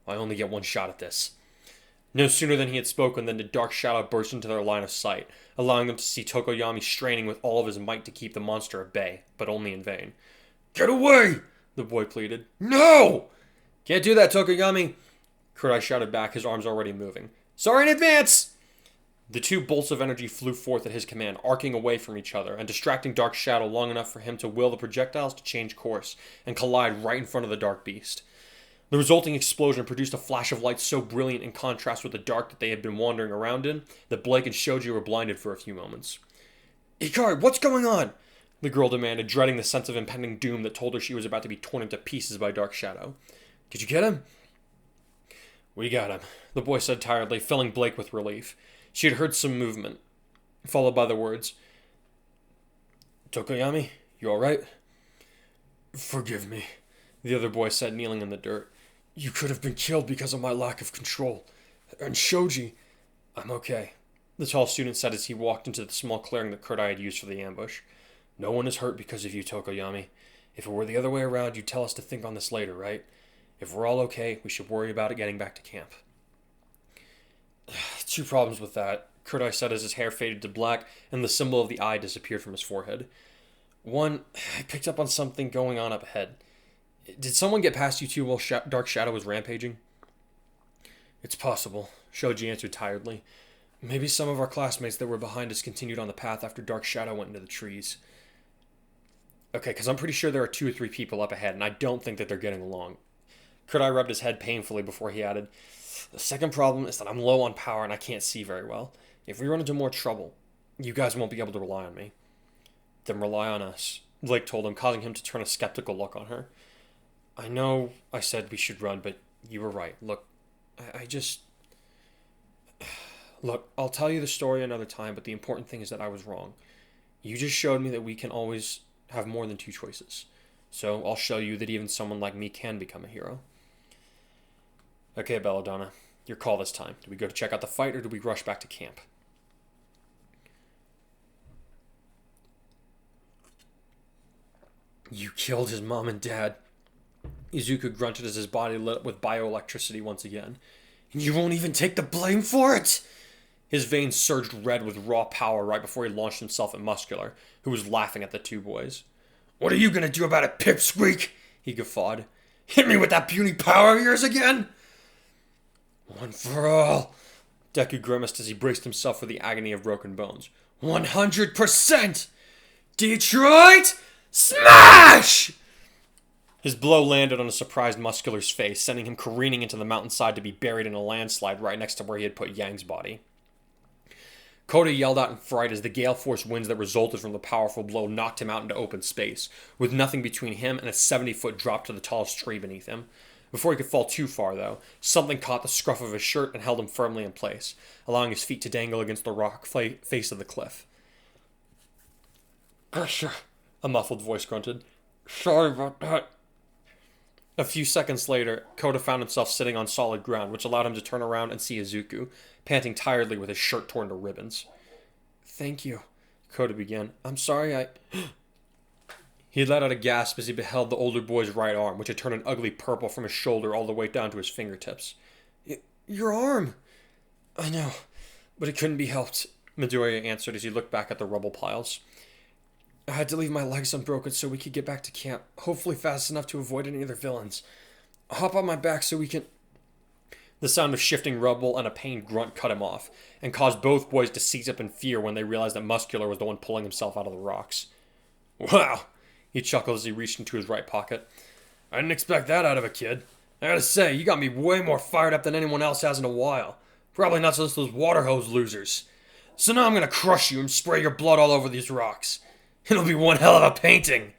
"I only get one shot at this." No sooner than he had spoken than did Dark Shadow burst into their line of sight, allowing them to see Tokoyami straining with all of his might to keep the monster at bay, but only in vain. "Get away!" the boy pleaded. "No!" "Can't do that, Tokoyami!" Kurai shouted back, his arms already moving. "Sorry in advance!" The two bolts of energy flew forth at his command, arcing away from each other, and distracting Dark Shadow long enough for him to will the projectiles to change course, and collide right in front of the Dark Beast. The resulting explosion produced a flash of light so brilliant in contrast with the dark that they had been wandering around in, that Blake and Shoji were blinded for a few moments. "Ikari, what's going on?" the girl demanded, dreading the sense of impending doom that told her she was about to be torn into pieces by Dark Shadow. "Did you get him?" "We got him," the boy said tiredly, filling Blake with relief. She had heard some movement, followed by the words, "Tokoyami, you alright?" "Forgive me," the other boy said, kneeling in the dirt. "You could have been killed because of my lack of control. And Shoji..." "I'm okay," the tall student said as he walked into the small clearing that Kurai had used for the ambush. "No one is hurt because of you, Tokoyami. If it were the other way around, you'd tell us to think on this later, right? If we're all okay, we should worry about it getting back to camp." "Two problems with that," Kurai said as his hair faded to black and the symbol of the eye disappeared from his forehead. "One, I picked up on something going on up ahead. Did someone get past you two while Dark Shadow was rampaging?" "It's possible," Shoji answered tiredly. "Maybe some of our classmates that were behind us continued on the path after Dark Shadow went into the trees." "Okay, because I'm pretty sure there are 2 or 3 people up ahead, and I don't think that they're getting along." Kurai rubbed his head painfully before he added, "The second problem is that I'm low on power and I can't see very well. If we run into more trouble, you guys won't be able to rely on me." "Then rely on us," Blake told him, causing him to turn a skeptical look on her. "I know I said we should run, but you were right. Look, I just... Look, I'll tell you the story another time, but the important thing is that I was wrong. You just showed me that we can always have more than 2 choices. So I'll show you that even someone like me can become a hero." "Okay, Belladonna, your call this time. Do we go to check out the fight or do we rush back to camp?" "You killed his mom and dad," Izuku grunted as his body lit up with bioelectricity once again. "And you won't even take the blame for it?" His veins surged red with raw power right before he launched himself at Muscular, who was laughing at the 2 boys. "What are you gonna do about it, pipsqueak?" he guffawed. "Hit me with that puny power of yours again?" "One for all," Deku grimaced as he braced himself for the agony of broken bones. 100%! Detroit, smash! His blow landed on a surprised Muscular's face, sending him careening into the mountainside to be buried in a landslide right next to where he had put Yang's body. Koda yelled out in fright as the gale force winds that resulted from the powerful blow knocked him out into open space, with nothing between him and a 70-foot drop to the tallest tree beneath him. Before he could fall too far, though, something caught the scruff of his shirt and held him firmly in place, allowing his feet to dangle against the rock face of the cliff. "Pressure," a muffled voice grunted. "Sorry about that." A few seconds later, Koda found himself sitting on solid ground, which allowed him to turn around and see Izuku, panting tiredly with his shirt torn to ribbons. "Thank you," Koda began. "I'm sorry I..." He let out a gasp as he beheld the older boy's right arm, which had turned an ugly purple from his shoulder all the way down to his fingertips. Your arm!" "I know, but it couldn't be helped," Midoriya answered as he looked back at the rubble piles. "I had to leave my legs unbroken so we could get back to camp, hopefully fast enough to avoid any other villains. Hop on my back so we can..." The sound of shifting rubble and a pained grunt cut him off, and caused both boys to seize up in fear when they realized that Muscular was the one pulling himself out of the rocks. "Wow," he chuckled as he reached into his right pocket. "I didn't expect that out of a kid. I gotta say, you got me way more fired up than anyone else has in a while. Probably not just those water hose losers. So now I'm gonna crush you and spray your blood all over these rocks. It'll be one hell of a painting."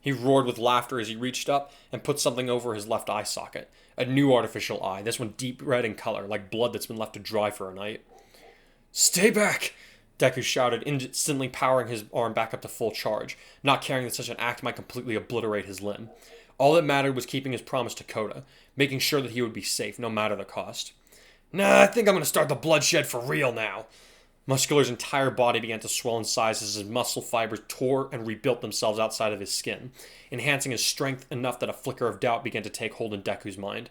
He roared with laughter as he reached up and put something over his left eye socket. A new artificial eye, this one deep red in color, like blood that's been left to dry for a night. "Stay back!" Deku shouted, instantly powering his arm back up to full charge, not caring that such an act might completely obliterate his limb. All that mattered was keeping his promise to Kota, making sure that he would be safe, no matter the cost. Nah, I think I'm gonna start the bloodshed for real now. Muscular's entire body began to swell in size as his muscle fibers tore and rebuilt themselves outside of his skin, enhancing his strength enough that a flicker of doubt began to take hold in Deku's mind.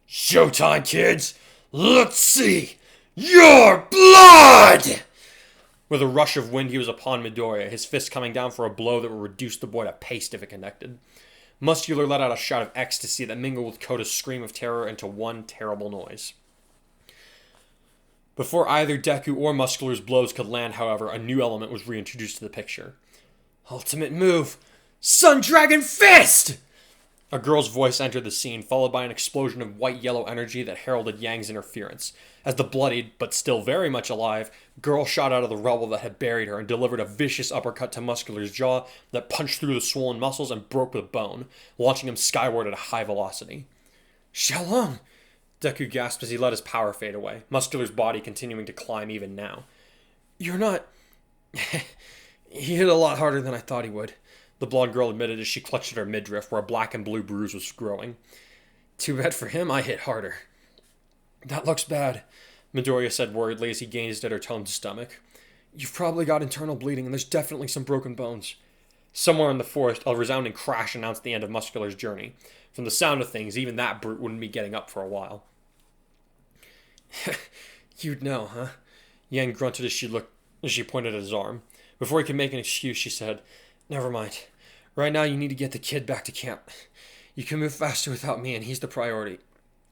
Showtime, kids! Let's see your blood! With a rush of wind, he was upon Midoriya, his fist coming down for a blow that would reduce the boy to paste if it connected. Muscular let out a shout of ecstasy that mingled with Kota's scream of terror into one terrible noise. Before either Deku or Muscular's blows could land, however, a new element was reintroduced to the picture. Ultimate move! Sun Dragon Fist! A girl's voice entered the scene, followed by an explosion of white-yellow energy that heralded Yang's interference. As the bloodied, but still very much alive, girl shot out of the rubble that had buried her and delivered a vicious uppercut to Muscular's jaw that punched through the swollen muscles and broke the bone, launching him skyward at a high velocity. Xiaolong! Deku gasped as he let his power fade away, Muscular's body continuing to climb even now. You're not... He hit a lot harder than I thought he would, the blonde girl admitted as she clutched at her midriff where a black and blue bruise was growing. Too bad for him, I hit harder. That looks bad, Midoriya said worriedly as he gazed at her toned stomach. You've probably got internal bleeding and there's definitely some broken bones. Somewhere in the forest, a resounding crash announced the end of Muscular's journey. From the sound of things, even that brute wouldn't be getting up for a while. You'd know, huh? Yang grunted as she pointed at his arm. Before he could make an excuse, she said, Never mind. Right now you need to get the kid back to camp. You can move faster without me, and he's the priority.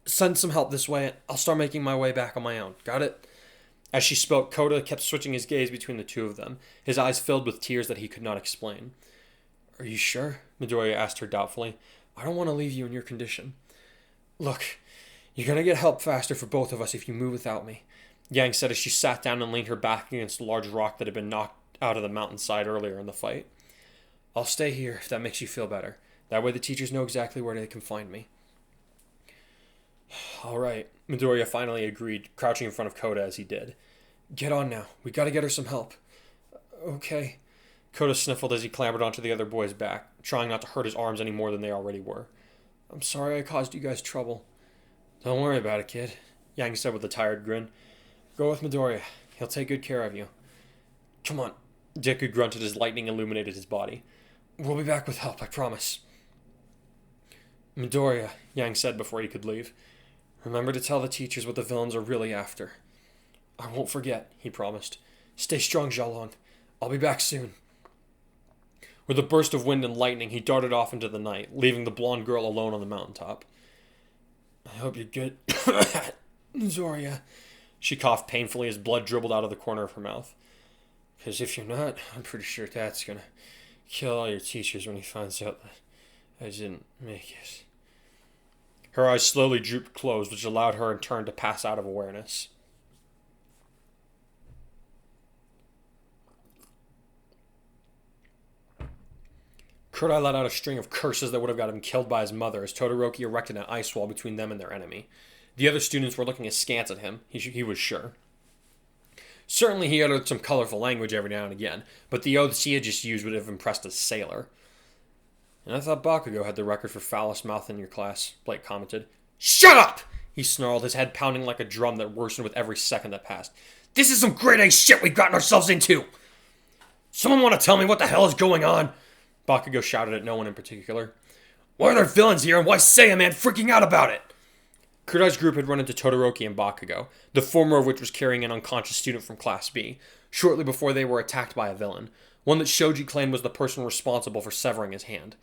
Send some help this way, and I'll start making my way back on my own. Got it? As she spoke, Kota kept switching his gaze between the two of them, his eyes filled with tears that he could not explain. Are you sure? Midoriya asked her doubtfully. I don't want to leave you in your condition. Look, you're going to get help faster for both of us if you move without me, Yang said as she sat down and leaned her back against a large rock that had been knocked out of the mountainside earlier in the fight. I'll stay here if that makes you feel better. That way the teachers know exactly where they can find me. All right, Midoriya finally agreed, crouching in front of Kota as he did. Get on now. We gotta get her some help. Okay. Kota sniffled as he clambered onto the other boy's back, trying not to hurt his arms any more than they already were. I'm sorry I caused you guys trouble. Don't worry about it, kid, Yang said with a tired grin. Go with Midoriya. He'll take good care of you. Come on, Deku grunted as lightning illuminated his body. We'll be back with help, I promise. Midoriya, Yang said before he could leave. Remember to tell the teachers what the villains are really after. I won't forget, he promised. Stay strong, Xiaolong. I'll be back soon. With a burst of wind and lightning, he darted off into the night, leaving the blonde girl alone on the mountaintop. I hope you're good, Midoriya. She coughed painfully as blood dribbled out of the corner of her mouth. Because if you're not, I'm pretty sure Dad's gonna kill all your teachers when he finds out that I didn't make it. Her eyes slowly drooped closed, which allowed her in turn to pass out of awareness. Kurdai let out a string of curses that would have got him killed by his mother as Todoroki erected an ice wall between them and their enemy. The other students were looking askance at him, he was sure. Certainly he uttered some colorful language every now and again, but the oaths he had just used would have impressed a sailor. And I thought Bakugo had the record for foulest mouth in your class, Blake commented. Shut up! He snarled, his head pounding like a drum that worsened with every second that passed. This is some grade A shit we've gotten ourselves into! Someone want to tell me what the hell is going on? Bakugo shouted at no one in particular. Why are there villains here and why say a man freaking out about it? Kurdai's group had run into Todoroki and Bakugo, the former of which was carrying an unconscious student from Class B, shortly before they were attacked by a villain, one that Shoji claimed was the person responsible for severing his hand.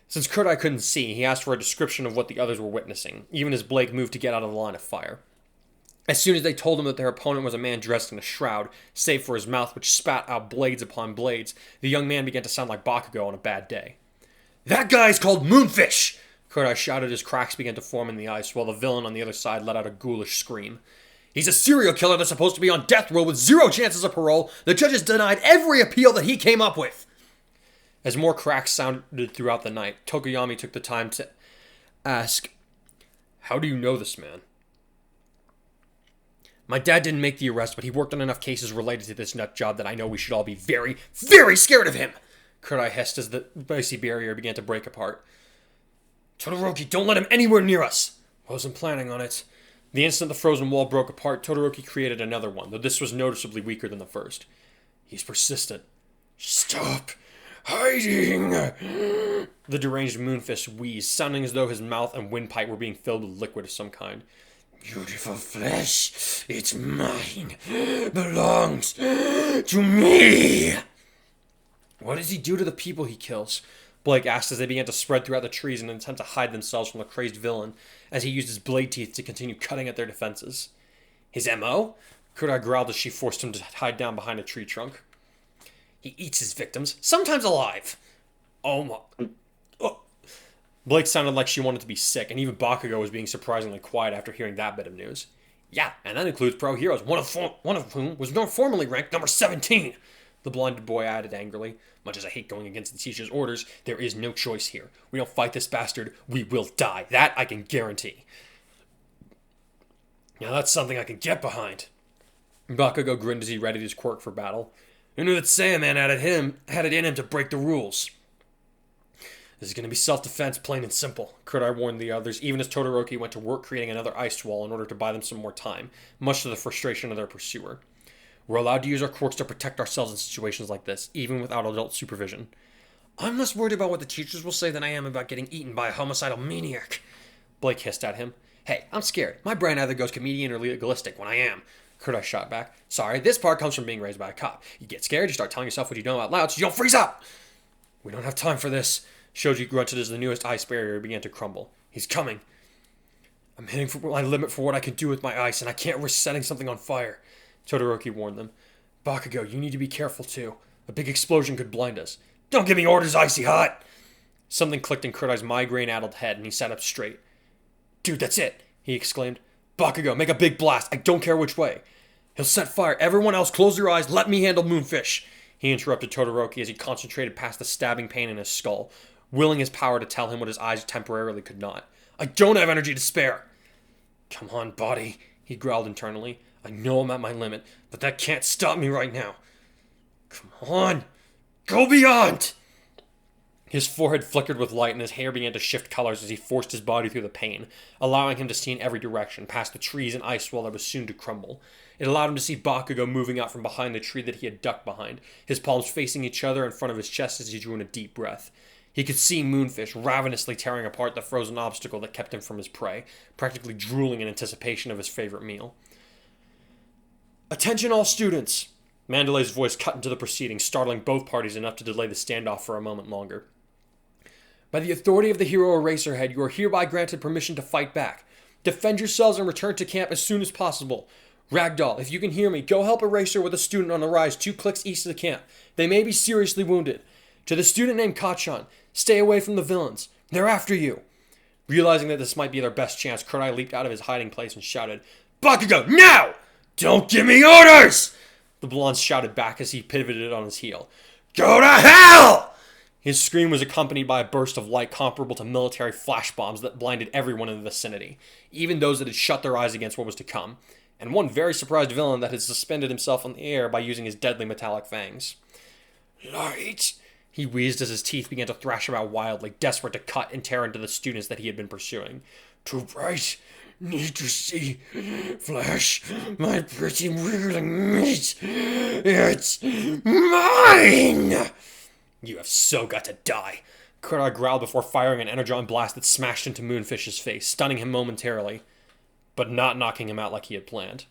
Since Kurdai couldn't see, he asked for a description of what the others were witnessing, even as Blake moved to get out of the line of fire. As soon as they told him that their opponent was a man dressed in a shroud, save for his mouth which spat out blades upon blades, the young man began to sound like Bakugo on a bad day. That guy's called Moonfish! Kurdai shouted as cracks began to form in the ice, while the villain on the other side let out a ghoulish scream. He's a serial killer that's supposed to be on death row with 0 chances of parole. The judges denied every appeal that he came up with. As more cracks sounded throughout the night, Tokoyami took the time to ask, How do you know this man? My dad didn't make the arrest, but he worked on enough cases related to this nut job that I know we should all be very, very scared of him! Kurai hissed as the icy barrier began to break apart. Todoroki, don't let him anywhere near us! Wasn't planning on it. The instant the frozen wall broke apart, Todoroki created another one, though this was noticeably weaker than the first. He's persistent. Stop hiding! The deranged Moonfish wheezed, sounding as though his mouth and windpipe were being filled with liquid of some kind. Beautiful flesh, it's mine, belongs to me! What does he do to the people he kills? Blake asked as they began to spread throughout the trees in an attempt to hide themselves from the crazed villain, as he used his blade teeth to continue cutting at their defenses. His M.O.? Kurai growled as she forced him to hide down behind a tree trunk. He eats his victims, sometimes alive. Oh my... Oh. Blake sounded like she wanted to be sick, and even Bakugo was being surprisingly quiet after hearing that bit of news. Yeah, and that includes pro heroes, one of whom was more formally ranked number 17, the blinded boy added angrily. Much as I hate going against the teacher's orders, there is no choice here. We don't fight this bastard, we will die. That I can guarantee. Now that's something I can get behind. Bakugo grinned as he readied his quirk for battle. Who knew that Saiyaman had it in him to break the rules? This is going to be self-defense, plain and simple, Kurai warned the others, even as Todoroki went to work creating another ice wall in order to buy them some more time, much to the frustration of their pursuer. We're allowed to use our quirks to protect ourselves in situations like this, even without adult supervision. I'm less worried about what the teachers will say than I am about getting eaten by a homicidal maniac, Blake hissed at him. Hey, I'm scared. My brain either goes comedian or legalistic when I am. Kurai shot back. Sorry, this part comes from being raised by a cop. You get scared, you start telling yourself what you know out loud so you don't freeze up! We don't have time for this. Shoji grunted as the newest ice barrier began to crumble. He's coming. I'm hitting for my limit for what I can do with my ice, and I can't risk setting something on fire, Todoroki warned them. Bakugo, you need to be careful too. A big explosion could blind us. Don't give me orders, Icy Hot! Something clicked in Kurai's migraine-addled head, and he sat up straight. Dude, that's it, he exclaimed. Bakugo, make a big blast. I don't care which way. He'll set fire. Everyone else, close your eyes. Let me handle Moonfish. He interrupted Todoroki as he concentrated past the stabbing pain in his skull, willing his power to tell him what his eyes temporarily could not. I don't have energy to spare. Come on, body, he growled internally. I know I'm at my limit, but that can't stop me right now. Come on. Go beyond! His forehead flickered with light and his hair began to shift colors as he forced his body through the pain, allowing him to see in every direction, past the trees and ice wall that was soon to crumble. It allowed him to see Bakugo moving out from behind the tree that he had ducked behind, his palms facing each other in front of his chest as he drew in a deep breath. He could see Moonfish ravenously tearing apart the frozen obstacle that kept him from his prey, practically drooling in anticipation of his favorite meal. Attention all students! Mandalay's voice cut into the proceedings, startling both parties enough to delay the standoff for a moment longer. By the authority of the Hero Eraserhead, you are hereby granted permission to fight back. Defend yourselves and return to camp as soon as possible. Ragdoll, if you can hear me, go help Eraser with a student on the rise 2 clicks east of the camp. They may be seriously wounded. To the student named Kachan, stay away from the villains. They're after you. Realizing that this might be their best chance, Kurai leaped out of his hiding place and shouted, Bakugo, now! Don't give me orders! The blonde shouted back as he pivoted on his heel. Go to hell! His scream was accompanied by a burst of light comparable to military flash bombs that blinded everyone in the vicinity, even those that had shut their eyes against what was to come, and one very surprised villain that had suspended himself in the air by using his deadly metallic fangs. Light! He wheezed as his teeth began to thrash about wildly, desperate to cut and tear into the students that he had been pursuing. Too bright. Need to see. Flesh, my pretty wiggling meat. It's mine! You have so got to die. Kurai growled before firing an energon blast that smashed into Moonfish's face, stunning him momentarily, but not knocking him out like he had planned.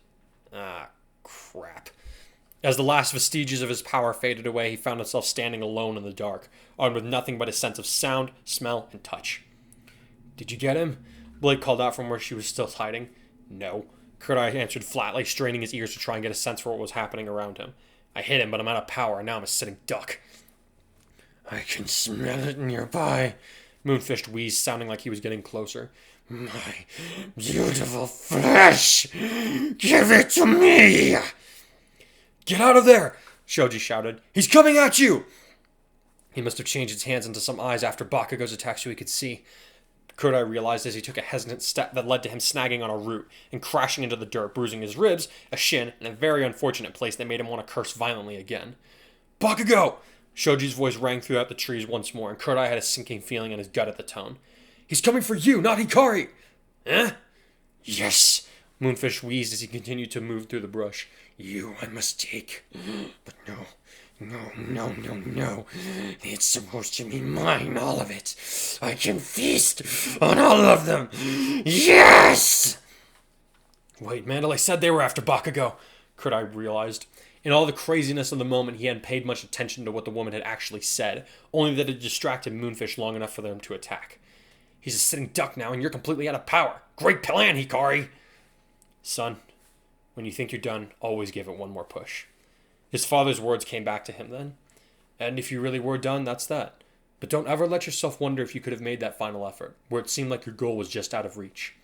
Ah, crap. As the last vestiges of his power faded away, he found himself standing alone in the dark, armed with nothing but a sense of sound, smell, and touch. Did you get him? Blake called out from where she was still hiding. No. Kurai answered flatly, straining his ears to try and get a sense for what was happening around him. I hit him, but I'm out of power, and now I'm a sitting duck. I can smell it nearby, Moonfish wheezed, sounding like he was getting closer. My beautiful flesh! Give it to me! Get out of there! Shoji shouted. He's coming at you! He must have changed his hands into some eyes after Bakugo's attack so he could see. Kodai realized as he took a hesitant step that led to him snagging on a root and crashing into the dirt, bruising his ribs, a shin, and a very unfortunate place that made him want to curse violently again. Bakugo! Shoji's voice rang throughout the trees once more, and Kodai had a sinking feeling in his gut at the tone. He's coming for you, not Hikari! Eh? Yes! Moonfish wheezed as he continued to move through the brush. You I must take. But no. It's supposed to be mine, all of it. I can feast on all of them. Yes! Wait, Mandalay said they were after Bakugo, Kodai realized. In all the craziness of the moment, he hadn't paid much attention to what the woman had actually said, only that it distracted Moonfish long enough for them to attack. He's a sitting duck now, and you're completely out of power. Great plan, Hikari! Son, when you think you're done, always give it one more push. His father's words came back to him then. And if you really were done, that's that. But don't ever let yourself wonder if you could have made that final effort, where it seemed like your goal was just out of reach.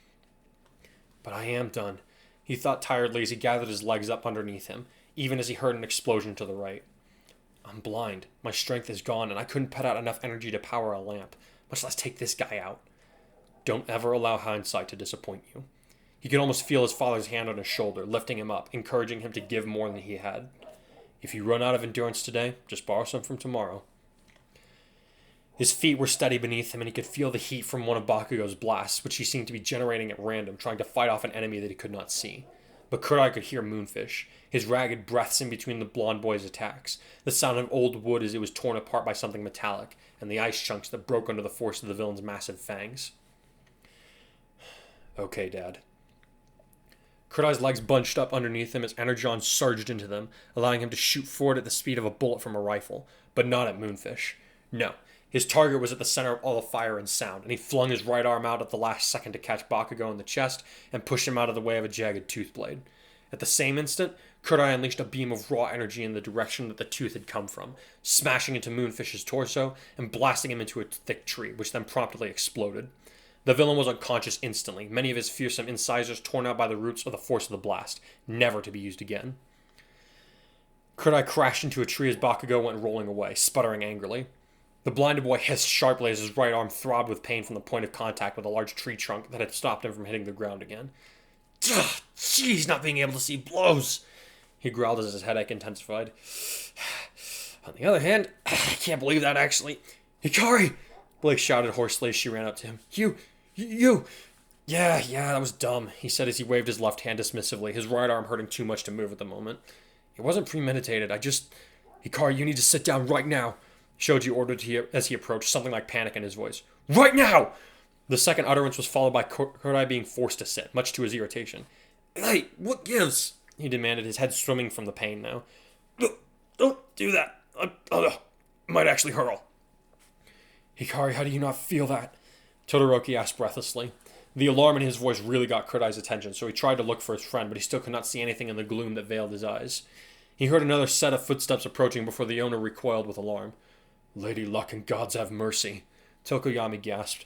But I am done, he thought tiredly as he gathered his legs up underneath him, even as he heard an explosion to the right. I'm blind, my strength is gone, and I couldn't put out enough energy to power a lamp, much less take this guy out. Don't ever allow hindsight to disappoint you. He could almost feel his father's hand on his shoulder, lifting him up, encouraging him to give more than he had. If you run out of endurance today, just borrow some from tomorrow. His feet were steady beneath him, and he could feel the heat from one of Bakugo's blasts, which he seemed to be generating at random, trying to fight off an enemy that he could not see. But Kodai could hear Moonfish, his ragged breaths in between the blonde boy's attacks, the sound of old wood as it was torn apart by something metallic, and the ice chunks that broke under the force of the villain's massive fangs. Okay, Dad. Kodai's legs bunched up underneath him as Energon surged into them, allowing him to shoot forward at the speed of a bullet from a rifle, but not at Moonfish. No, his target was at the center of all the fire and sound, and he flung his right arm out at the last second to catch Bakugo in the chest and push him out of the way of a jagged tooth blade. At the same instant, Kodai unleashed a beam of raw energy in the direction that the tooth had come from, smashing into Moonfish's torso and blasting him into a thick tree, which then promptly exploded. The villain was unconscious instantly, many of his fearsome incisors torn out by the roots of the force of the blast, never to be used again. Kodai crashed into a tree as Bakugo went rolling away, sputtering angrily. The blinded boy hissed sharply as his right arm throbbed with pain from the point of contact with a large tree trunk that had stopped him from hitting the ground again. Jeez, not being able to see blows, he growled as his headache intensified. On the other hand, I can't believe that actually. Hikari! Blake shouted hoarsely as she ran up to him. You! Yeah, that was dumb, he said as he waved his left hand dismissively, his right arm hurting too much to move at the moment. It wasn't premeditated, Hikari, you need to sit down right now, Shoji ordered as he approached, something like panic in his voice. Right now! The second utterance was followed by Kodai being forced to sit, much to his irritation. Hey, what gives? He demanded, his head swimming from the pain now. Don't do that. I might actually hurl. Hikari, how do you not feel that? Todoroki asked breathlessly. The alarm in his voice really got Kodai's attention, so he tried to look for his friend, but he still could not see anything in the gloom that veiled his eyes. He heard another set of footsteps approaching before the owner recoiled with alarm. Lady Luck and gods have mercy, Tokoyami gasped.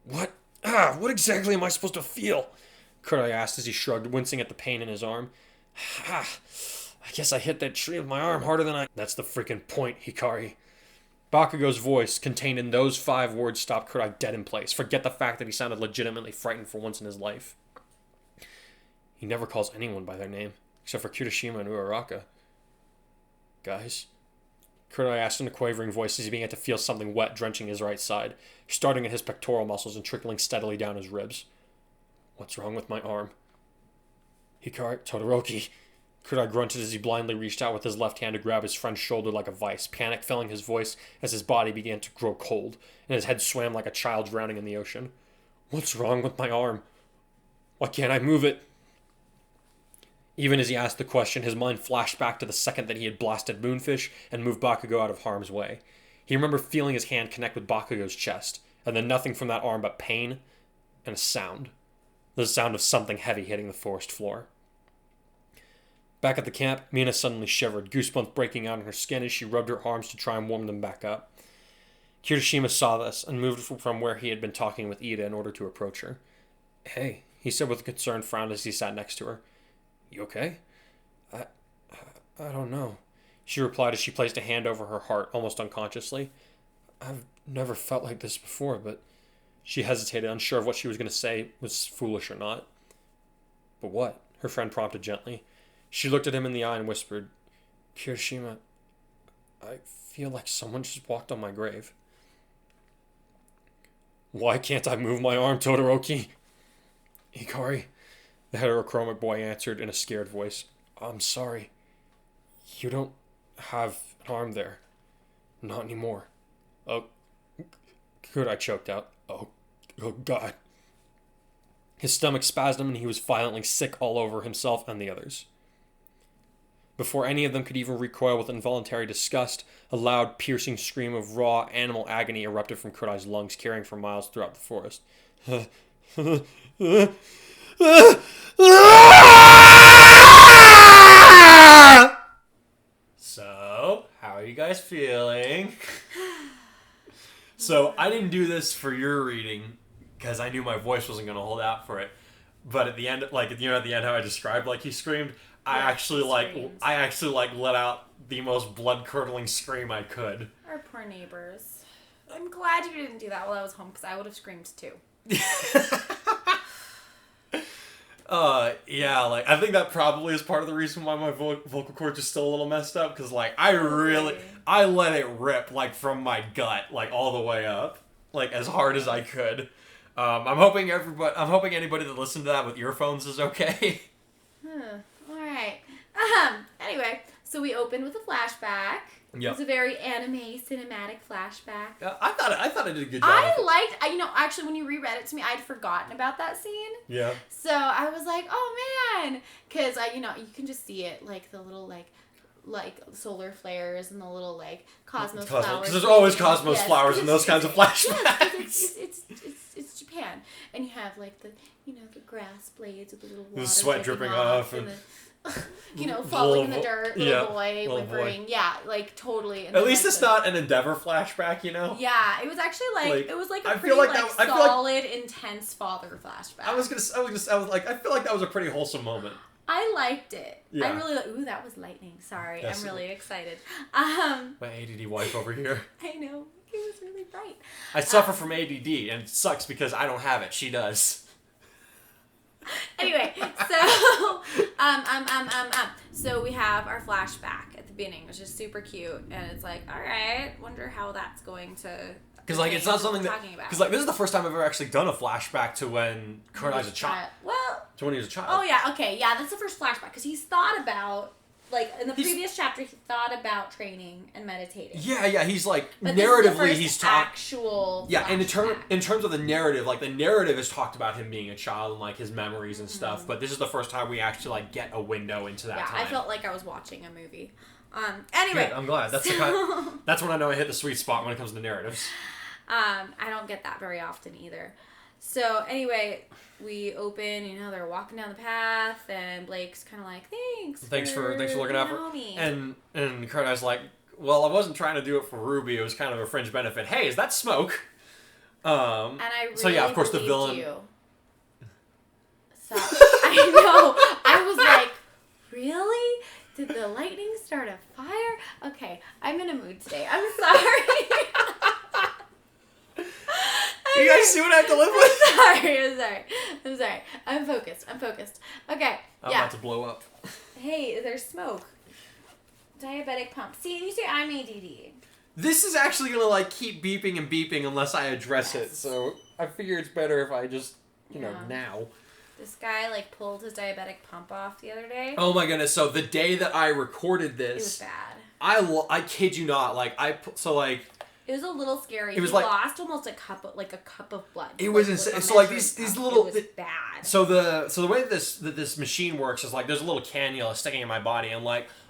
What exactly am I supposed to feel? Kodai asked as he shrugged, wincing at the pain in his arm. I guess I hit that tree with my arm harder than I... That's the freaking point, Hikari. Bakugo's voice, contained in those 5 words, stopped Kodai dead in place. Forget the fact that he sounded legitimately frightened for once in his life. He never calls anyone by their name, except for Kirishima and Uraraka. Guys? Kodai asked in a quavering voice as he began to feel something wet drenching his right side, starting at his pectoral muscles and trickling steadily down his ribs. What's wrong with my arm? Hikari, Todoroki. Kodai grunted as he blindly reached out with his left hand to grab his friend's shoulder like a vice, panic filling his voice as his body began to grow cold, and his head swam like a child drowning in the ocean. What's wrong with my arm? Why can't I move it? Even as he asked the question, his mind flashed back to the second that he had blasted Moonfish and moved Bakugo out of harm's way. He remembered feeling his hand connect with Bakugo's chest, and then nothing from that arm but pain and a sound. The sound of something heavy hitting the forest floor. Back at the camp, Mina suddenly shivered, goosebumps breaking out on her skin as she rubbed her arms to try and warm them back up. Kirishima saw this and moved from where he had been talking with Ida in order to approach her. Hey, he said with a concerned frown as he sat next to her. You okay? I don't know, she replied as she placed a hand over her heart, almost unconsciously. I've never felt like this before, but She hesitated, unsure of what she was going to say was foolish or not. But what? Her friend prompted gently. She looked at him in the eye and whispered, Kirishima, I feel like someone just walked on my grave. Why can't I move my arm, Todoroki? Ikari, the heterochromic boy answered in a scared voice. I'm sorry. You don't have an arm there. Not anymore. Oh, good, I choked out. Oh God. His stomach spasmed and he was violently sick all over himself and the others. Before any of them could even recoil with involuntary disgust, a loud, piercing scream of raw animal agony erupted from Kodai's lungs, carrying for miles throughout the forest. So, how are you guys feeling? So, I didn't do this for your reading because I knew my voice wasn't going to hold out for it. But at the end, at the end how I described he screamed, I actually let out the most blood-curdling scream I could. Our poor neighbors. I'm glad you didn't do that while I was home because I would have screamed too. Yeah, I think that probably is part of the reason why my vocal cords are still a little messed up, because, I let it rip, from my gut, all the way up, as hard as I could. I'm hoping anybody that listened to that with earphones is okay. Alright. Anyway, so we opened with a flashback. Yep. It was a very anime cinematic flashback. I thought I did a good job. Actually, when you reread it to me, I'd forgotten about that scene. Yeah. So I was like, oh man, because you can just see it, the little solar flares and the little cosmos flowers. Because there's always cosmos flowers in those kinds of flashbacks. It's Japan, and you have the grass blades with the little water the sweat dripping off and falling in the dirt, little boy whimpering. Yeah, totally. And at least it's not an Endeavor flashback, Yeah, it was actually it was a pretty solid, intense father flashback. I feel like that was a pretty wholesome moment. I liked it. Yeah. I really ooh, that was lightning. Sorry, I'm really excited. My ADD wife over here. I know. It was really bright. I suffer from ADD, and it sucks because I don't have it. She does. Anyway, so we have our flashback at the beginning, which is super cute, and it's all right, wonder how that's going to. Because it's not something that. Because this is the first time I've ever actually done a flashback to when Kodai's a child. Well. To when he was a child. Oh yeah, okay, yeah, that's the first flashback because he's thought about. In the previous chapter, he thought about training and meditating. Yeah, he's but narratively, he's talked. Actual. Yeah, and in terms of the narrative, the narrative has talked about him being a child and his memories and stuff. But this is the first time we actually get a window into that time. I felt like I was watching a movie. Anyway, good, I'm glad. That's that's when I know I hit the sweet spot when it comes to narratives. I don't get that very often either. So anyway, we open, they're walking down the path, and Blake's kind of thanks for looking out for me. And Kodai's well, I wasn't trying to do it for Ruby. It was kind of a fringe benefit. Hey, is that smoke? And I really so yeah, of course the villain. You. So I know. I was really? Did the lightning start a fire? Okay, I'm in a mood today. I'm sorry. You guys see what I have to live with? I'm sorry. I'm focused. Okay. I'm about to blow up. Hey, there's smoke. Diabetic pump. See, you say I'm ADD. This is actually gonna keep beeping and beeping unless I address it. So I figure it's better if I just, now. This guy pulled his diabetic pump off the other day. Oh my goodness! So the day that I recorded this, it was bad. I kid you not. It was a little scary. It was he lost almost a cup of blood. It was insane. So these little. It was bad. So the way this machine works is there's a little cannula sticking in my body, and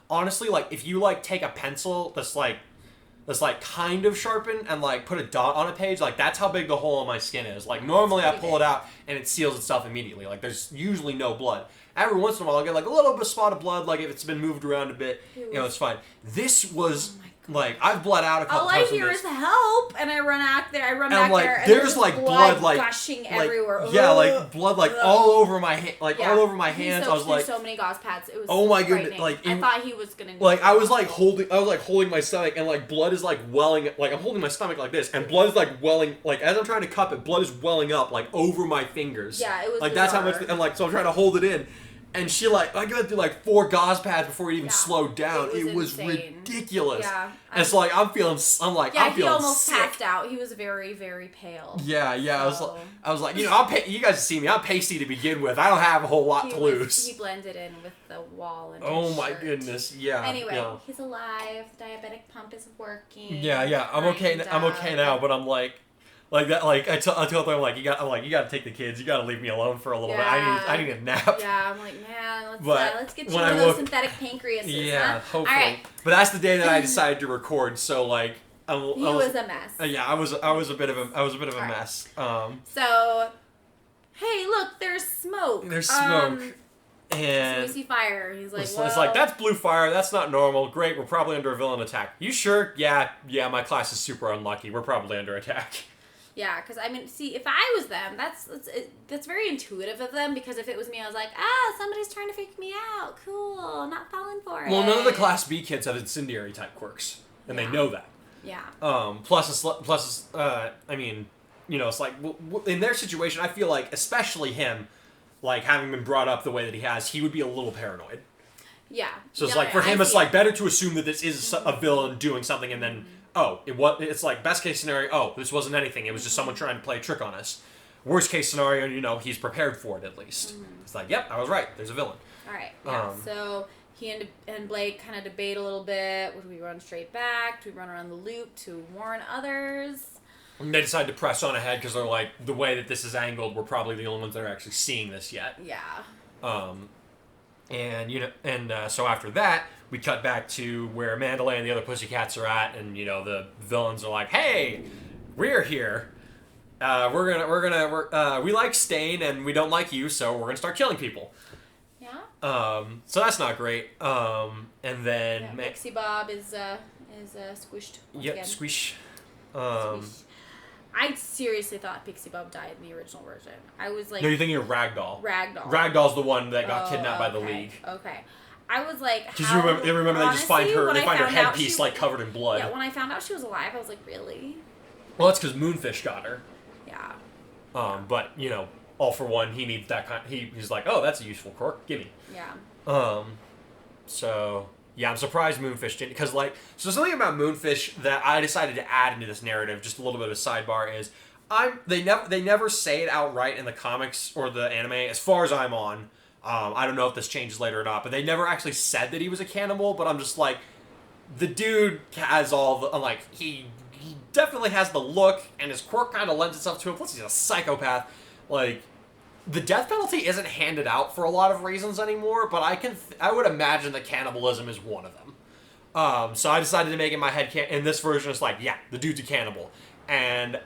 honestly if you take a pencil that's kind of sharpened and put a dot on a page, that's how big the hole in my skin is. Normally I pull it out and it seals itself immediately. Like, there's usually no blood. Every once in a while, I'll get like a little bit of spot of blood, like if it's been moved around a bit, it's fine. This was like, I've bled out a couple times. All I hear is help, and I run back there, and there's like blood like gushing everywhere. Yeah, like blood like all over my all over my hands. I was like, so many gauze pads. It was oh my goodness! Like I thought he was gonna. Like I was holding my stomach, and like blood is like welling. Like I'm holding my stomach like this, and blood is like welling. Like as I'm trying to cup it, blood is welling up like over my fingers. Yeah, it was like bizarre. That's how much. And like so, I'm trying to hold it in. And she like, I got through like 4 gauze pads before it even slowed down. It was ridiculous. Yeah. And it's like, I'm feeling he almost sick. passed out. He was very, very pale. Yeah. So. I was like, you know, you guys see me. I'm pasty to begin with. I don't have a whole lot to lose. He blended in with the wall and oh my goodness. Yeah. Anyway, he's alive. The diabetic pump is working. Yeah. I'm okay. I'm okay now, but I'm like that, like I told them, I'm like, you got to take the kids. You got to leave me alone for a little bit. I need a nap. Yeah, I'm like, man, let's get you one of those synthetic pancreases. Yeah, hopefully. All right. But that's the day that I decided to record. So like, he was a mess. Yeah, I was a bit of a mess. So, hey, look, there's smoke. There's smoke. And so we see fire. He's like, it's like, that's blue fire. That's not normal. Great, we're probably under a villain attack. You sure? Yeah. My class is super unlucky. We're probably under attack. Yeah, because I mean, see, if I was them, that's very intuitive of them. Because if it was me, I was like, somebody's trying to fake me out. Cool, not falling for it. Well, none of the Class B kids have incendiary type quirks, and they know that. Yeah. Plus, I mean, you know, it's like in their situation, I feel like, especially him, like having been brought up the way that he has, he would be a little paranoid. Yeah. So it's like for him, it's like better to assume that this is a villain doing something, and then. It's like best case scenario, this wasn't anything. It was just someone trying to play a trick on us. Worst case scenario, you know, he's prepared for it at least. It's like, yep, I was right. There's a villain. All right. Yeah. So he and Blake kind of debate a little bit. Do we run straight back? Do we run around the loop to warn others? And they decide to press on ahead because they're like, the way that this is angled, we're probably the only ones that are actually seeing this yet. Yeah. So after that, we cut back to where Mandalay and the other pussycats are at, and you know the villains are like, "Hey, we're here. We like Stain, and we don't like you, so we're gonna start killing people." Yeah. So that's not great. And then Pixie Bob is squished. Yep, squish. Squish. I seriously thought Pixie Bob died in the original version. I was like... No, you're thinking of Ragdoll. Ragdoll. Ragdoll's the one that got kidnapped by the League. Okay. I was like, because you remember they just find her headpiece like covered in blood. Yeah, when I found out she was alive, I was like, really? Well, that's because Moonfish got her. Yeah. But you know, all for one, he needs that kind. He's like, oh, that's a useful quirk. Gimme. Yeah. So yeah, I'm surprised Moonfish didn't, because like, so something about Moonfish that I decided to add into this narrative, just a little bit of a sidebar, is they never say it outright in the comics or the anime, as far as I'm on. I don't know if this changes later or not, but they never actually said that he was a cannibal, but I'm just like, the dude has all the, like, he definitely has the look, and his quirk kind of lends itself to him, plus he's a psychopath. Like, the death penalty isn't handed out for a lot of reasons anymore, but I would imagine that cannibalism is one of them. So I decided to make it my head in this version, it's like, yeah, the dude's a cannibal. And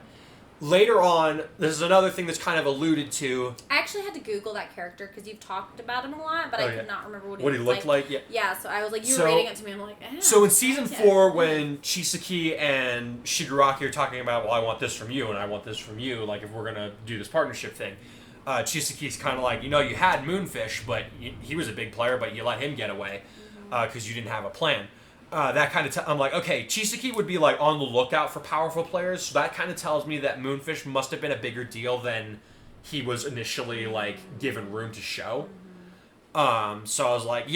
later on, this is another thing that's kind of alluded to. I actually had to Google that character because you've talked about him a lot, but I could not remember what he looked like. Yeah. Yeah, so I was like, you were reading it to me, I'm like, So in season 4, when Chisaki and Shigaraki are talking about, well, I want this from you, and I want this from you, like, if we're going to do this partnership thing, Chisaki's kind of like, you know, you had Moonfish, but he was a big player, but you let him get away because you didn't have a plan. That kind of I'm like, okay, Chisaki would be like on the lookout for powerful players, so that kind of tells me that Moonfish must have been a bigger deal than he was initially like given room to show. So I was like,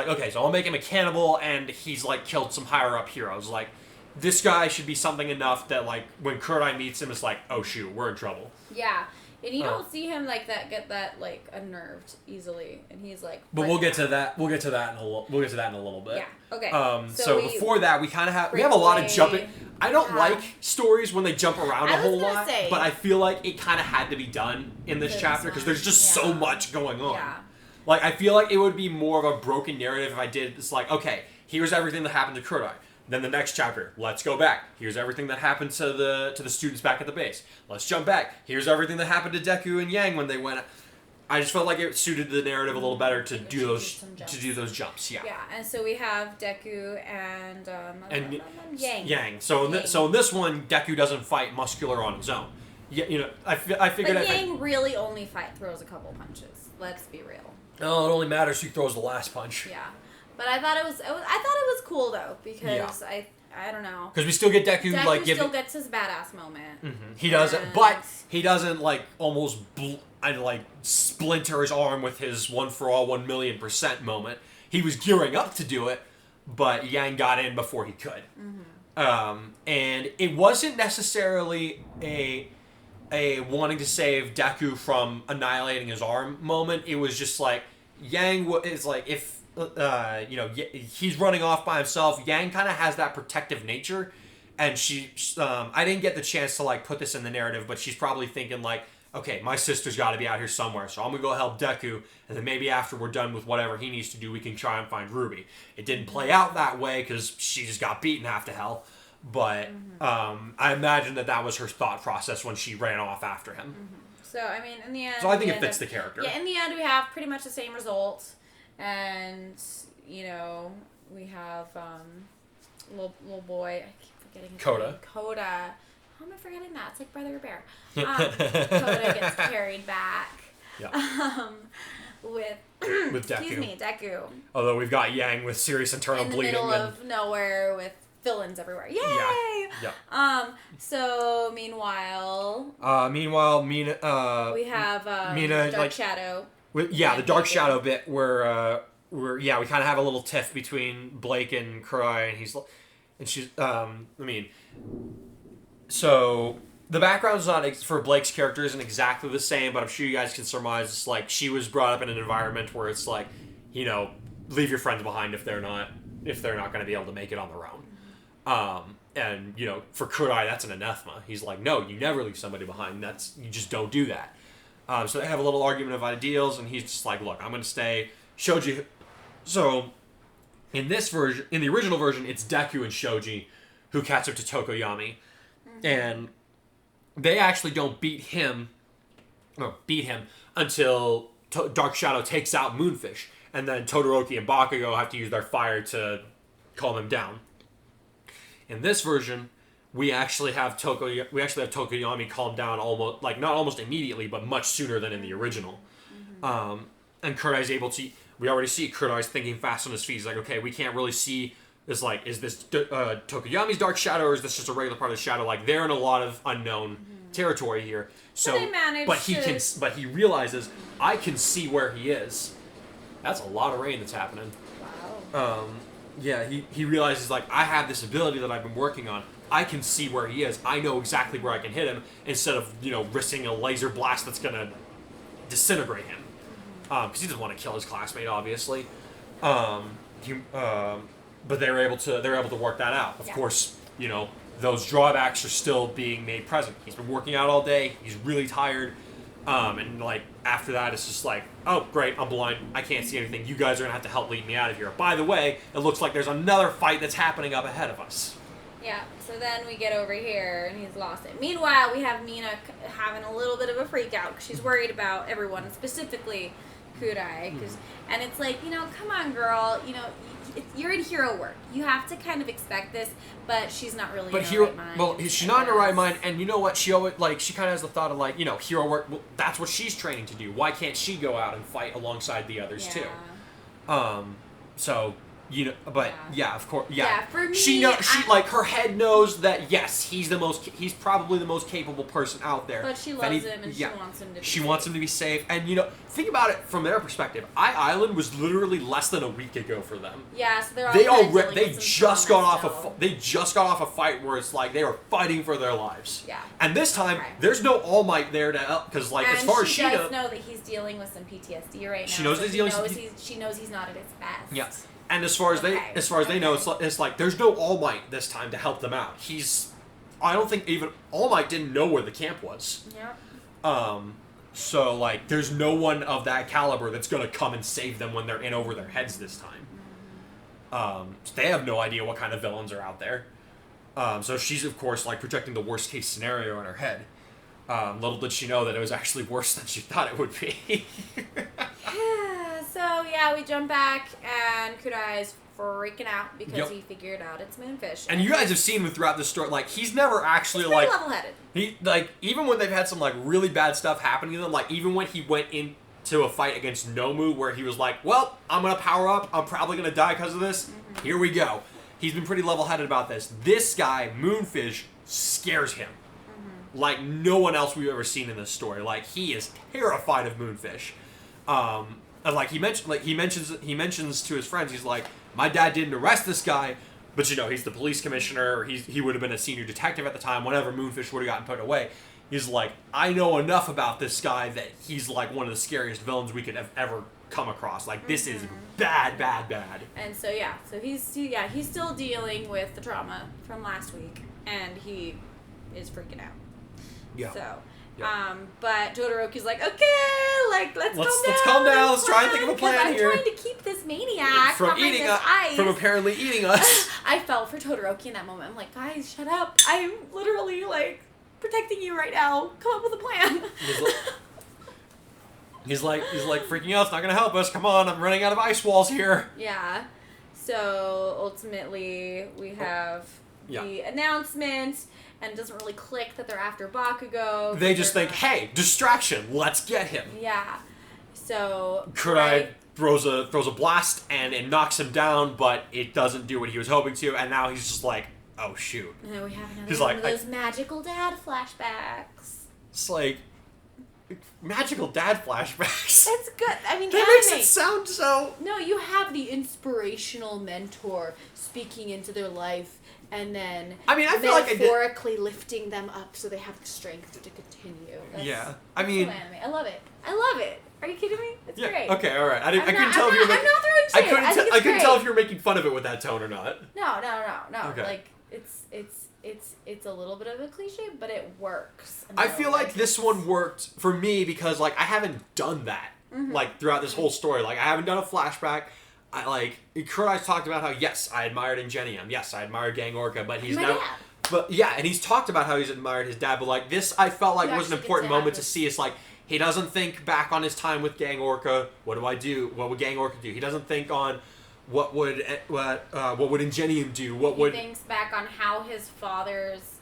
okay, so I'll make him a cannibal, and he's like killed some higher up heroes. Like, this guy should be something enough that like when Kurai meets him, it's like, oh shoot, we're in trouble. Yeah. And you don't see him like that get that like unnerved easily, and he's like. But we'll get to that. We'll get to that in a little bit. Yeah. Okay. So before that, we kind of have a lot of jumping. I don't like stories when they jump around a whole lot, but I feel like it kind of had to be done in this chapter because there's just so much going on. Yeah. Like, I feel like it would be more of a broken narrative if I did. It's like, okay, here's everything that happened to Kurai. Then the next chapter, let's go back. Here's everything that happened to the students back at the base. Let's jump back. Here's everything that happened to Deku and Yang when they went. I just felt like it suited the narrative a little better to do those jumps. Yeah. Yeah, and so we have Deku and Yang. Yang. So in this one, Deku doesn't fight muscular on his own. Yeah, I figured. But Yang really only throws a couple punches. Let's be real. No, it only matters who throws the last punch. Yeah, but I thought it was cool though because I don't know. Because we still get Deku still gets his badass moment. Mm-hmm. He doesn't, but he doesn't almost splinter his arm with his 1 for all 1,000,000% moment. He was gearing up to do it, but Yang got in before he could. Mm-hmm. And it wasn't necessarily a wanting to save Deku from annihilating his arm moment. It was just Yang is if he's running off by himself. Yang kind of has that protective nature, and I didn't get the chance to put this in the narrative, but she's probably thinking okay, my sister's got to be out here somewhere, so I'm gonna go help Deku, and then maybe after we're done with whatever he needs to do, we can try and find Ruby. It didn't play out that way because she just got beaten half to hell. But I imagine that was her thought process when she ran off after him. Mm-hmm. So, I mean, in the end... So I think it fits the character. Yeah, in the end, we have pretty much the same result. And, we have little boy... I keep forgetting his name. Coda. How am I forgetting that? It's like Brother Bear. Coda gets carried back. Yeah. With Deku. Excuse me, Deku. Although we've got Yang with serious internal bleeding. In the middle of nowhere with villains everywhere. Yay! Yeah. So meanwhile, Mina. we have Mina, Dark Shadow. The Dark Shadow bit where we kind of have a little tiff between Blake and Kurai, and she's so the background's not for Blake's character isn't exactly the same, but I'm sure you guys can surmise it's she was brought up in an environment where it's leave your friends behind if they're not going to be able to make it on their own. And for Kurai, that's an anathema. He's no, you never leave somebody behind. You just don't do that. So they have a little argument of ideals, and he's just look, I'm going to stay. Shoji. So in this version, in the original version, it's Deku and Shoji who catch up to Tokoyami, and they actually don't beat him until Dark Shadow takes out Moonfish, and then Todoroki and Bakugo have to use their fire to calm him down. In this version, we actually have Tokoyami calm down almost not almost immediately, but much sooner than in the original. Mm-hmm. And Kurai's able to. We already see Kurai's thinking fast on his feet. He's okay, we can't really see. Is this Tokoyami's Dark Shadow, or is this just a regular part of the Shadow? They're in a lot of unknown territory here. So, but he realizes I can see where he is. That's a lot of rain that's happening. Wow. He realizes I have this ability that I've been working on. I can see where he is. I know exactly where I can hit him instead of risking a laser blast that's gonna disintegrate him. Because he doesn't want to kill his classmate, obviously. But they're able to work that out. Of course, those drawbacks are still being made present. He's been working out all day. He's really tired. And after that, it's just oh great, I'm blind. I can't see anything. You guys are gonna have to help lead me out of here. By the way, it looks like there's another fight that's happening up ahead of us. Yeah. So then we get over here, and he's lost it. Meanwhile, we have Mina having a little bit of a freak out because she's worried about everyone, specifically Kurai. And it's come on, girl. You're in hero work. You have to kind of expect this, but she's not really in her right mind. Well, she's not in her right mind, and you know what? She always she kind of has the thought of hero work. Well, that's what she's training to do. Why can't she go out and fight alongside the others too? So but of course, yeah. For me, she knows. Her head knows that yes, he's He's probably the most capable person out there. But she loves him, and she wants him to. She wants him to be safe, and think about it from their perspective. Island was literally less than a week ago for them. Yeah, so they just got off a fight where it's they were fighting for their lives. Yeah. And this time, there's no All Might there to help because as far as she does know that he's dealing with some PTSD right now. She knows that she knows he's not at his best. Yeah. And as far as they know, it's there's no All Might this time to help them out. I don't think even All Might didn't know where the camp was. Yeah. So there's no one of that caliber that's gonna come and save them when they're in over their heads this time. So they have no idea what kind of villains are out there. So she's, of course, like, projecting the worst case scenario in her head. Little did she know that it was actually worse than she thought it would be. So, yeah, we jump back, and Kudai's freaking out because he figured out it's Moonfish. And you guys have seen him throughout the story. Like, he's never actually, he's like... level-headed. He, like, even when they've had some, like, really bad stuff happening to them, like, even when he went into a fight against Nomu where he was like, well, I'm gonna power up, I'm probably gonna die because of this, here we go. He's been pretty level-headed about this. This guy, Moonfish, scares him. Like no one else we've ever seen in this story. Like, he is terrified of Moonfish. And like he mentions to his friends, he's like, my dad didn't arrest this guy, but you know, he's the police commissioner, or he would have been a senior detective at the time, whenever Moonfish would have gotten put away. He's like, I know enough about this guy that he's like one of the scariest villains we could have ever come across. Like, this is bad. And so he's still dealing with the trauma from last week, and he is freaking out. Yeah. So, yeah. But Todoroki's like, okay, like let's calm down. Let's try and think of a plan here. I'm trying to keep this maniac from eating us ice. From apparently eating us. I felt for Todoroki in that moment. I'm like, guys, shut up. I'm literally like protecting you right now. Come up with a plan. He's like freaking out. It's not gonna help us. Come on, I'm running out of ice walls here. Yeah. So ultimately, we have the announcement. And it doesn't really click that they're after Bakugo. They just think, hey, distraction, let's get him. Yeah. So Kudai throws a blast and it knocks him down, but it doesn't do what he was hoping to, and now he's just like, oh shoot. And then we have another one of those magical dad flashbacks. It's like magical dad flashbacks. That's good. I mean, that makes it sound so. No, you have the inspirational mentor speaking into their life. And then I feel like metaphorically lifting them up so they have the strength to continue. That's anime. I love it. Are you kidding me? It's great. Okay, all right. I couldn't tell if you were making. I'm not throwing shade. I couldn't tell if you were making fun of it with that tone or not. No. Okay. Like it's a little bit of a cliche, but it works. I feel like this one worked for me because like I haven't done that like throughout this whole story. Like I haven't done a flashback. Kudai's talked about how, yes, I admired Ingenium. Yes, I admired Gang Orca, but he's never... dad. But, yeah, and he's talked about how he's admired his dad, but, like, this I felt like was an important moment to see. It's like, he doesn't think back on his time with Gang Orca. What do I do? What would Gang Orca do? He doesn't think on what would Ingenium do? He thinks back on how his father's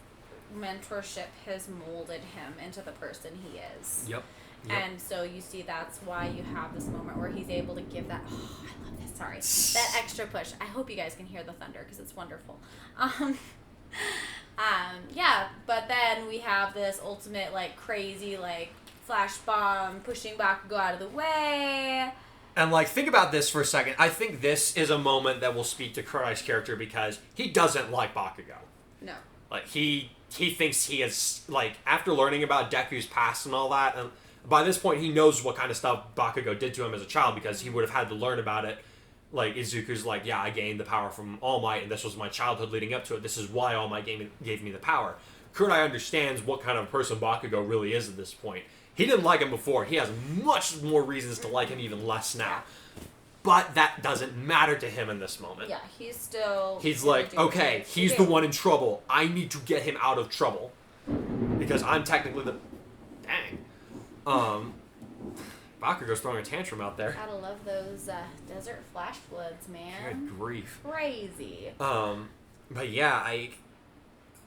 mentorship has molded him into the person he is. Yep. And so you see that's why you have this moment where he's able to give that, oh, I love this, sorry, that extra push. I hope you guys can hear the thunder because it's wonderful. Yeah, but then we have this ultimate, like, crazy, like, flash bomb pushing Bakugo out of the way. And, like, think about this for a second. I think this is a moment that will speak to Kudai's character because he doesn't like Bakugo. No. Like, he thinks he is, like, after learning about Deku's past and all that, and by this point, he knows what kind of stuff Bakugo did to him as a child because he would have had to learn about it. Like, Izuku's like, yeah, I gained the power from All Might, and this was my childhood leading up to it. This is why All Might gave me the power. Kudai understands what kind of person Bakugo really is at this point. He didn't like him before. He has much more reasons to like him even less now. But that doesn't matter to him in this moment. Yeah, he's still... He's like, okay, he's the one in trouble. I need to get him out of trouble. Because I'm technically the... Dang. Bakugo's throwing a tantrum out there. Gotta love those desert flash floods, man. Good grief. Crazy. But yeah,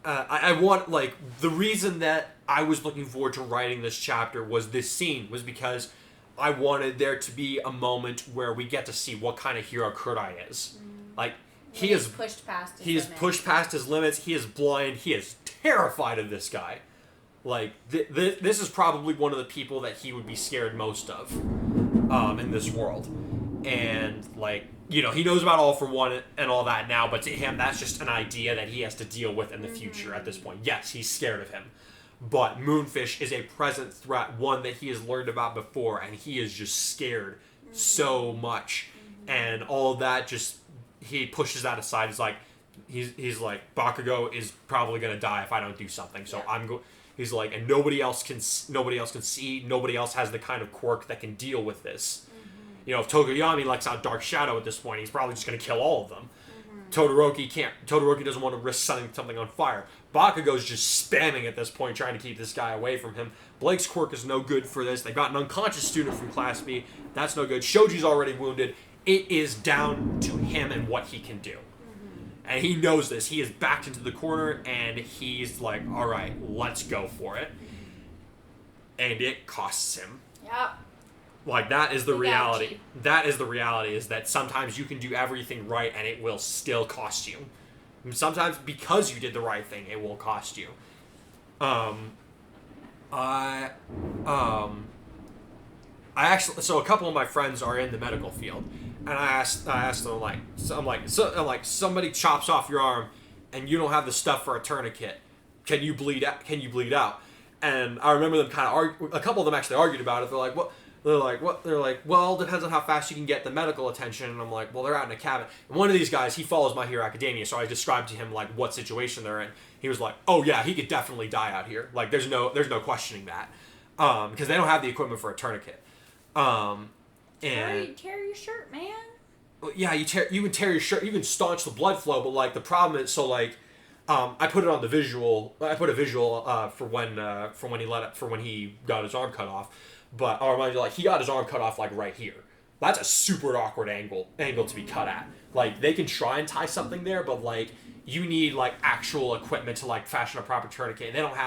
I want, like, the reason that I was looking forward to writing this chapter was this scene, was because I wanted there to be a moment where we get to see what kind of hero Kudai is. Like, he is pushed past his limits. Pushed past his limits. He is blind. He is terrified of this guy. Like, this is probably one of the people that he would be scared most of in this world. And, like, you know, he knows about All for One and all that now, but to him, that's just an idea that he has to deal with in the future at this point. Yes, he's scared of him. But Moonfish is a present threat, one that he has learned about before, and he is just scared so much. And all of that just, he pushes that aside. He's like, Bakugo is probably going to die if I don't do something, so he's like, and nobody else can see, nobody else has the kind of quirk that can deal with this. if Tokoyami lets out Dark Shadow at this point, he's probably just going to kill all of them. Todoroki doesn't want to risk setting something on fire. Bakugo's just spamming at this point, trying to keep this guy away from him. Blake's quirk is no good for this. They've got an unconscious student from Class B. That's no good. Shoji's already wounded. It is down to him and what he can do. And he knows this. He is backed into the corner, and he's like, all right, let's go for it. And it costs him. Yep. Like, that is the Big reality. ouchie. That is the reality, is that sometimes you can do everything right, and it will still cost you. And sometimes, because you did the right thing, it will cost you. I actually, so a couple of my friends are in the medical field, and I asked them, I'm like, somebody chops off your arm, and you don't have the stuff for a tourniquet. Can you bleed out? And I remember them a couple of them actually argued about it. They're like, what? They're like, well, depends on how fast you can get the medical attention. And I'm like, well, they're out in a cabin. And one of these guys, he follows My Hero Academia, so I described to him like what situation they're in. He was like, oh yeah, he could definitely die out here. Like, there's no questioning that, because they don't have the equipment for a tourniquet. And Tear your shirt, man. yeah, you can tear your shirt, you can staunch the blood flow, but like the problem is, so like, I put it on the visual. I put a visual for when he got his arm cut off. But I'll remind you, like, he got his arm cut off like right here. That's a super awkward angle to be cut at. Like, they can try and tie something there, but like, you need like actual equipment to like fashion a proper tourniquet. And they don't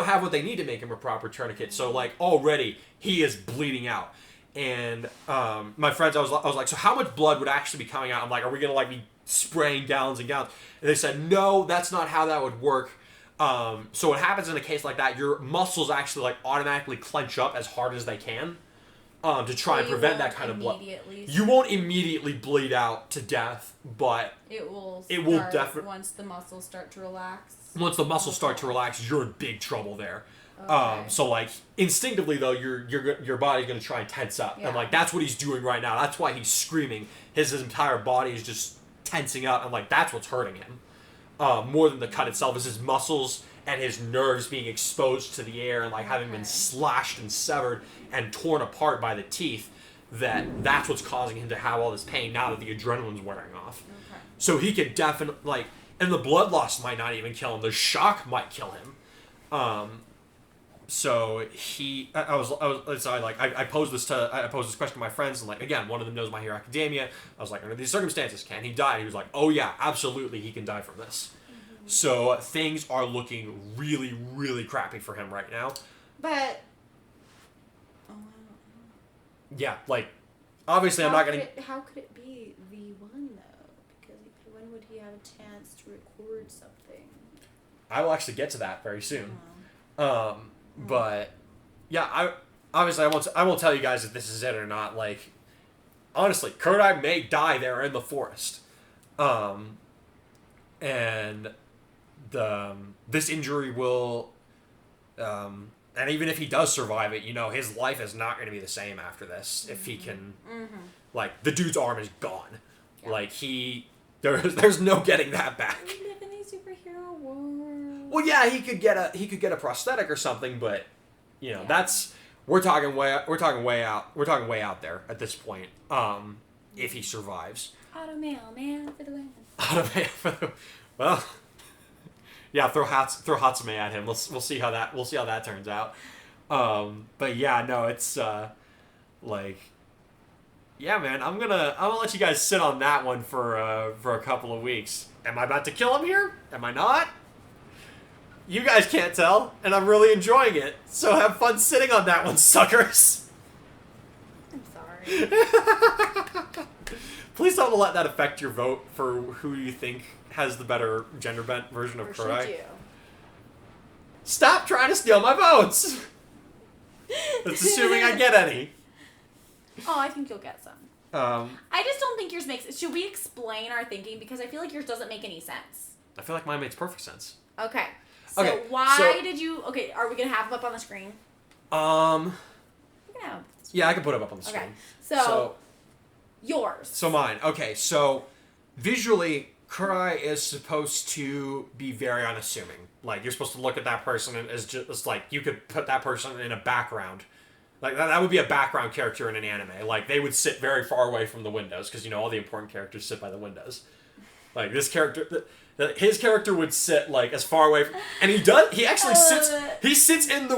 have what they need to make him a proper tourniquet. So like, already he is bleeding out. And my friends, I was like, so how much blood would actually be coming out? I'm like, are we gonna like be spraying gallons and gallons? And they said, no, that's not how that would work. So what happens in a case like that, your muscles actually like automatically clench up as hard as they can to try and prevent that kind of blood. You won't immediately bleed out to death, but it will definitely, once the muscles start to relax. Once the muscles start to relax, you're in big trouble there. Okay. So like instinctively though, your body's gonna try and tense up, and like that's what he's doing right now. That's why he's screaming. His entire body is just tensing up, and like that's what's hurting him. More than the cut itself is his muscles and his nerves being exposed to the air and like having been slashed and severed and torn apart by the teeth. That's what's causing him to have all this pain now that the adrenaline's wearing off. Okay. So he could definitely and the blood loss might not even kill him. The shock might kill him. So I posed this question to my friends, and like, again, one of them knows My Hero Academia. I was like, under these circumstances, can he die? And he was like, oh yeah, absolutely, he can die from this. Mm-hmm. So things are looking really, really crappy for him right now. But yeah, like, obviously I'm not gonna. How could it be V1 though? Because when would he have a chance to record something? I will actually get to that very soon. But yeah, I won't tell you guys if this is it or not. Like, honestly, Kodai may die there in the forest, and this injury will, and even if he does survive it, his life is not going to be the same after this. If he can, like, the dude's arm is gone. Yeah. Like there's no getting that back. We live in a superhero world. Well, yeah, he could get a prosthetic or something, but that's we're talking way out there at this point. If he survives. Automail, man, for the win. Automail for the well. Yeah, throw Hatsume at him. We'll see how that turns out. But yeah, no, it's like. Yeah, man, I'm gonna let you guys sit on that one for a couple of weeks. Am I about to kill him here? Am I not? You guys can't tell, and I'm really enjoying it. So have fun sitting on that one, suckers. I'm sorry. Please don't let that affect your vote for who you think has the better gender bent version of Kodai. Should you? Stop trying to steal my votes. That's assuming I get any. Oh, I think you'll get some. I just don't think yours makes... Should we explain our thinking? Because I feel like yours doesn't make any sense. I feel like mine makes perfect sense. Okay. So why did you... Okay, are we going to have them up on the screen? Yeah, I can put them up on the screen. Okay. So yours. So mine. Okay, so visually, Kurai is supposed to be very unassuming. Like, you're supposed to look at that person as just like, you could put that person in a background Like, that would be a background character in an anime. Like, they would sit very far away from the windows, because, all the important characters sit by the windows. Like, this character... His character would sit, like, as far away from... And he actually sits... He sits in the...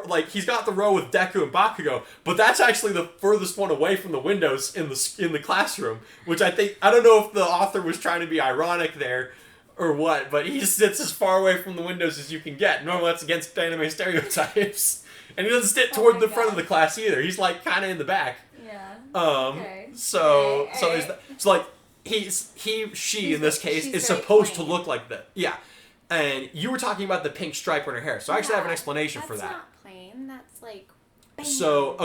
Like, he's got the row with Deku and Bakugo, but that's actually the furthest one away from the windows in the classroom, which I don't know if the author was trying to be ironic there, or what, but he sits as far away from the windows as you can get. Normally that's against anime stereotypes. And he doesn't sit toward the front of the class either. He's, like, kind of in the back. Yeah. Okay. So there's that. So, like, she in this case is supposed plain. to look like that. Yeah. And you were talking about the pink stripe on her hair. So I actually have an explanation for that. That's not plain. That's, like, bam. So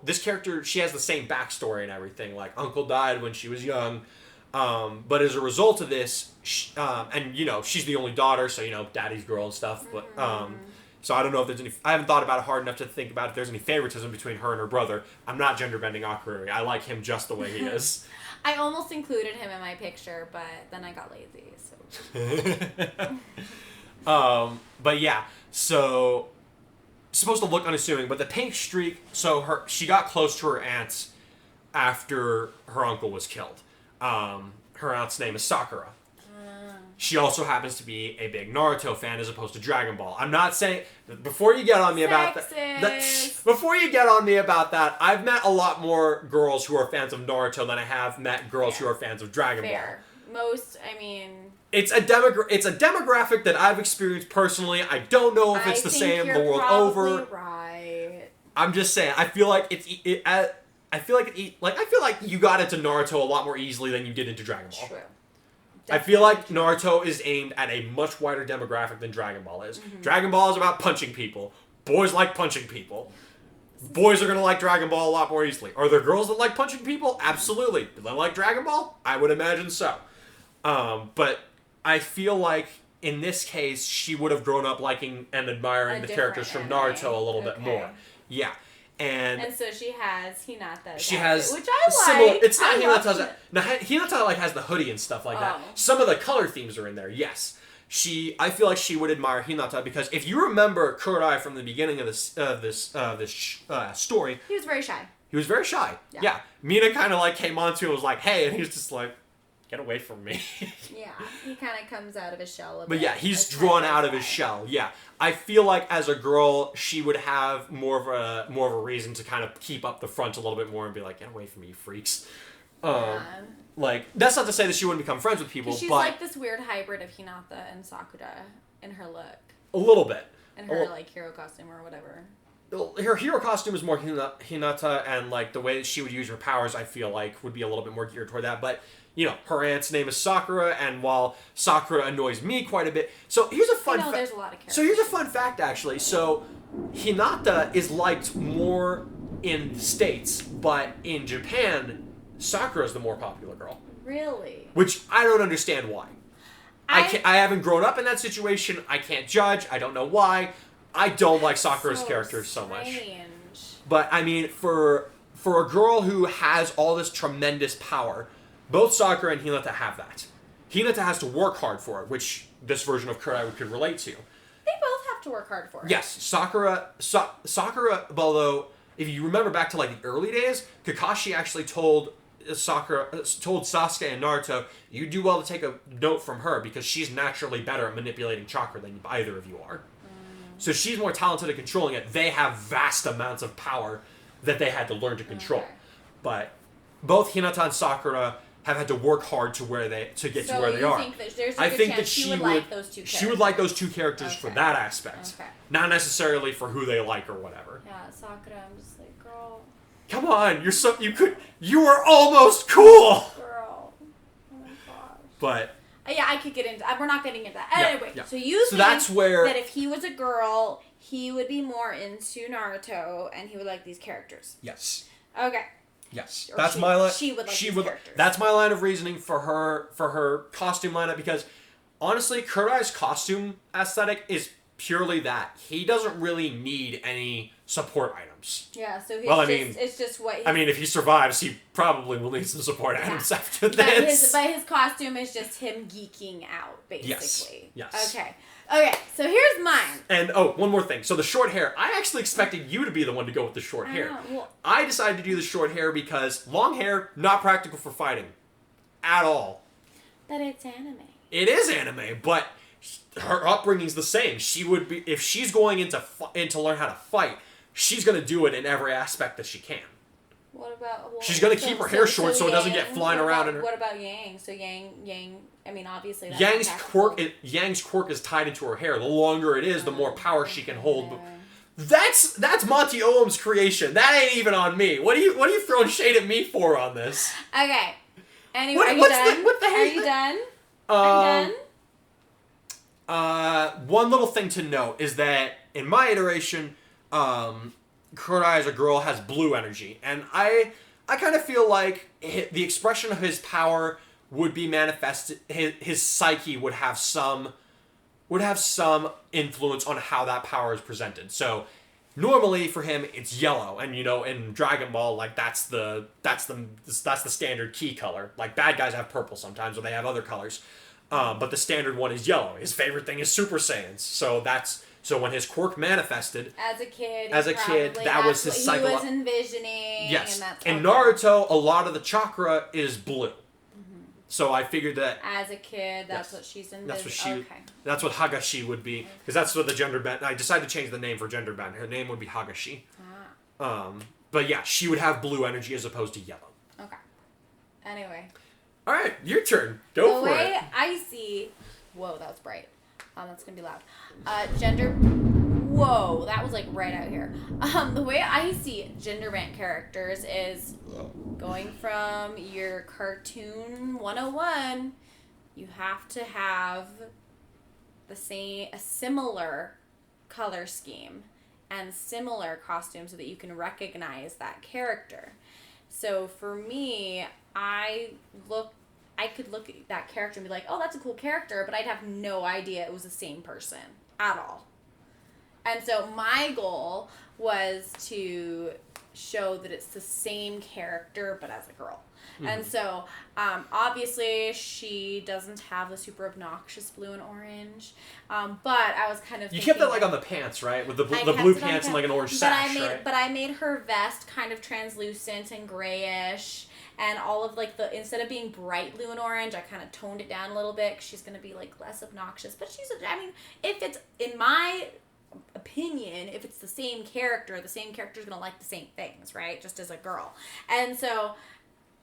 this character, she has the same backstory and everything. Like, uncle died when she was young. But as a result of this, she's the only daughter, so, daddy's girl and stuff. But, so I don't know if there's any... I haven't thought about it hard enough to think about if there's any favoritism between her and her brother. I'm not gender-bending Akururi. I like him just the way he is. I almost included him in my picture, but then I got lazy, so... But yeah, so... Supposed to look unassuming, but the pink streak... So she got close to her aunt after her uncle was killed. Her aunt's name is Sakura. She also happens to be a big Naruto fan as opposed to Dragon Ball. I'm not saying... Before you get on me about that... Before you get on me about that, I've met a lot more girls who are fans of Naruto than I have met girls who are fans of Dragon Ball. It's a demographic that I've experienced personally. I don't know if it's the same the world over. Right. I'm just saying. I feel like I feel like you got into Naruto a lot more easily than you did into Dragon Ball. True. I feel like Naruto is aimed at a much wider demographic than Dragon Ball is. Mm-hmm. Dragon Ball is about punching people. Boys like punching people. Boys are going to like Dragon Ball a lot more easily. Are there girls that like punching people? Absolutely. Do they like Dragon Ball? I would imagine so. But I feel like in this case, she would have grown up liking and admiring the characters from Naruto a little bit more. Yeah. And so she has Hinata. She has which I similar. like. It's not Hinata's. No, Hinata like has the hoodie and stuff like that. Some of the color themes are in there. Yes, I feel like she would admire Hinata because if you remember Kurai from the beginning of this story, he was very shy. He was very shy. Yeah. Mina kind of like came on to him and was like, "Hey," and he was just like, "Get away from me." Yeah, he kind of comes out of his shell a bit. But yeah, he's drawn out of his shell. Yeah. I feel like as a girl, she would have more of a reason to kind of keep up the front a little bit more and be like, "Get away from me, you freaks." Like, that's not to say that she wouldn't become friends with people, she's but... like this weird hybrid of Hinata and Sakura in her look. A little bit. In her, like, hero costume or whatever. Her hero costume is more Hinata, and, like, the way that she would use her powers, I feel like, would be a little bit more geared toward that, but... her aunt's name is Sakura, and while Sakura annoys me quite a bit... So, here's a fun fact. There's a lot of characters. So, here's a fun fact, actually. So, Hinata is liked more in the States, but in Japan, Sakura's the more popular girl. Really? Which I don't understand why. I haven't grown up in that situation. I can't judge. I don't know why. I don't like Sakura's character so much. But, I mean, for a girl who has all this tremendous power... Both Sakura and Hinata have that. Hinata has to work hard for it, which this version of Kurai could relate to. They both have to work hard for it. Yes, Sakura, although, if you remember back to like the early days, Kakashi actually told Sasuke and Naruto, you do well to take a note from her because she's naturally better at manipulating chakra than either of you are. So she's more talented at controlling it. They have vast amounts of power that they had to learn to control. Okay. But both Hinata and Sakura have had to work hard to get to where they are. I think that she would like those two characters. She would like those two characters for that aspect. Okay. Not necessarily for who they like or whatever. Yeah, Sakura, I'm just like, girl. Come on, you were almost cool. Girl. Oh my gosh. But yeah, I could get into we're not getting into that. Anyway, so you think that's where that if he was a girl, he would be more into Naruto and he would like these characters. Yes. Okay. Yes, that's my line. She would like these characters. That's my line of reasoning for her costume lineup because honestly, Kurai's costume aesthetic is purely that. He doesn't really need any support items. Yeah, so it's just what. If he survives, he probably will need some support items after this. But his costume is just him geeking out, basically. Yes. Okay. Okay, so here's mine. And one more thing. So the short hair, I actually expected you to be the one to go with the short hair. Well, I decided to do the short hair because long hair, not practical for fighting. At all. but it's anime. It is anime, but her upbringing's the same. She would be, if she's going into learn how to fight, she's going to do it in every aspect that she can. What about... Well, she's going to keep her hair short so it doesn't get flying around. What about Yang? So Yang... I mean, obviously that's Yang's quirk is tied into her hair. The longer it is, the more power she can hold. That's Monty Olam's creation. That ain't even on me. What are you throwing shade at me for on this? Okay. Anyway, are you done? What the hell? Are you done? I'm done. One little thing to note is that in my iteration, Kurai as a girl has blue energy, and I kind of feel like the expression of his power would be manifested. His psyche would have some influence on how that power is presented. So normally for him it's yellow, and in Dragon Ball, like that's the standard key color. Like bad guys have purple sometimes, or they have other colors, but the standard one is yellow. His favorite thing is Super Saiyans. So when his quirk manifested as a kid, that was his cycle. He was envisioning. Yes, and in Naruto, a lot of the chakra is blue. So I figured that as a kid, that's what she's envisioning. That's what Hagashi would be, because that's what the gender bend. I decided to change the name for gender bend. Her name would be Hagashi. But yeah, she would have blue energy as opposed to yellow. Okay. Anyway. All right, your turn. Go for it. The way I see, whoa, that was bright. That's gonna be loud. Gender. Whoa, that was like right out here. The way I see gender bent characters is going from your cartoon 101, you have to have a similar color scheme and similar costumes so that you can recognize that character. So for me, I could look at that character and be like, oh, that's a cool character, but I'd have no idea it was the same person at all. And so my goal was to show that it's the same character, but as a girl. Mm-hmm. And so, obviously, she doesn't have the super obnoxious blue and orange. But I was kind of You kept that like on the pants, right? With the blue pants and like an orange sash, right? But I made her vest kind of translucent and grayish. And all of instead of being bright blue and orange, I kind of toned it down a little bit. 'Cause she's going to be like less obnoxious. But if it's, in my opinion, if it's the same character's going to like the same things, right? Just as a girl. And so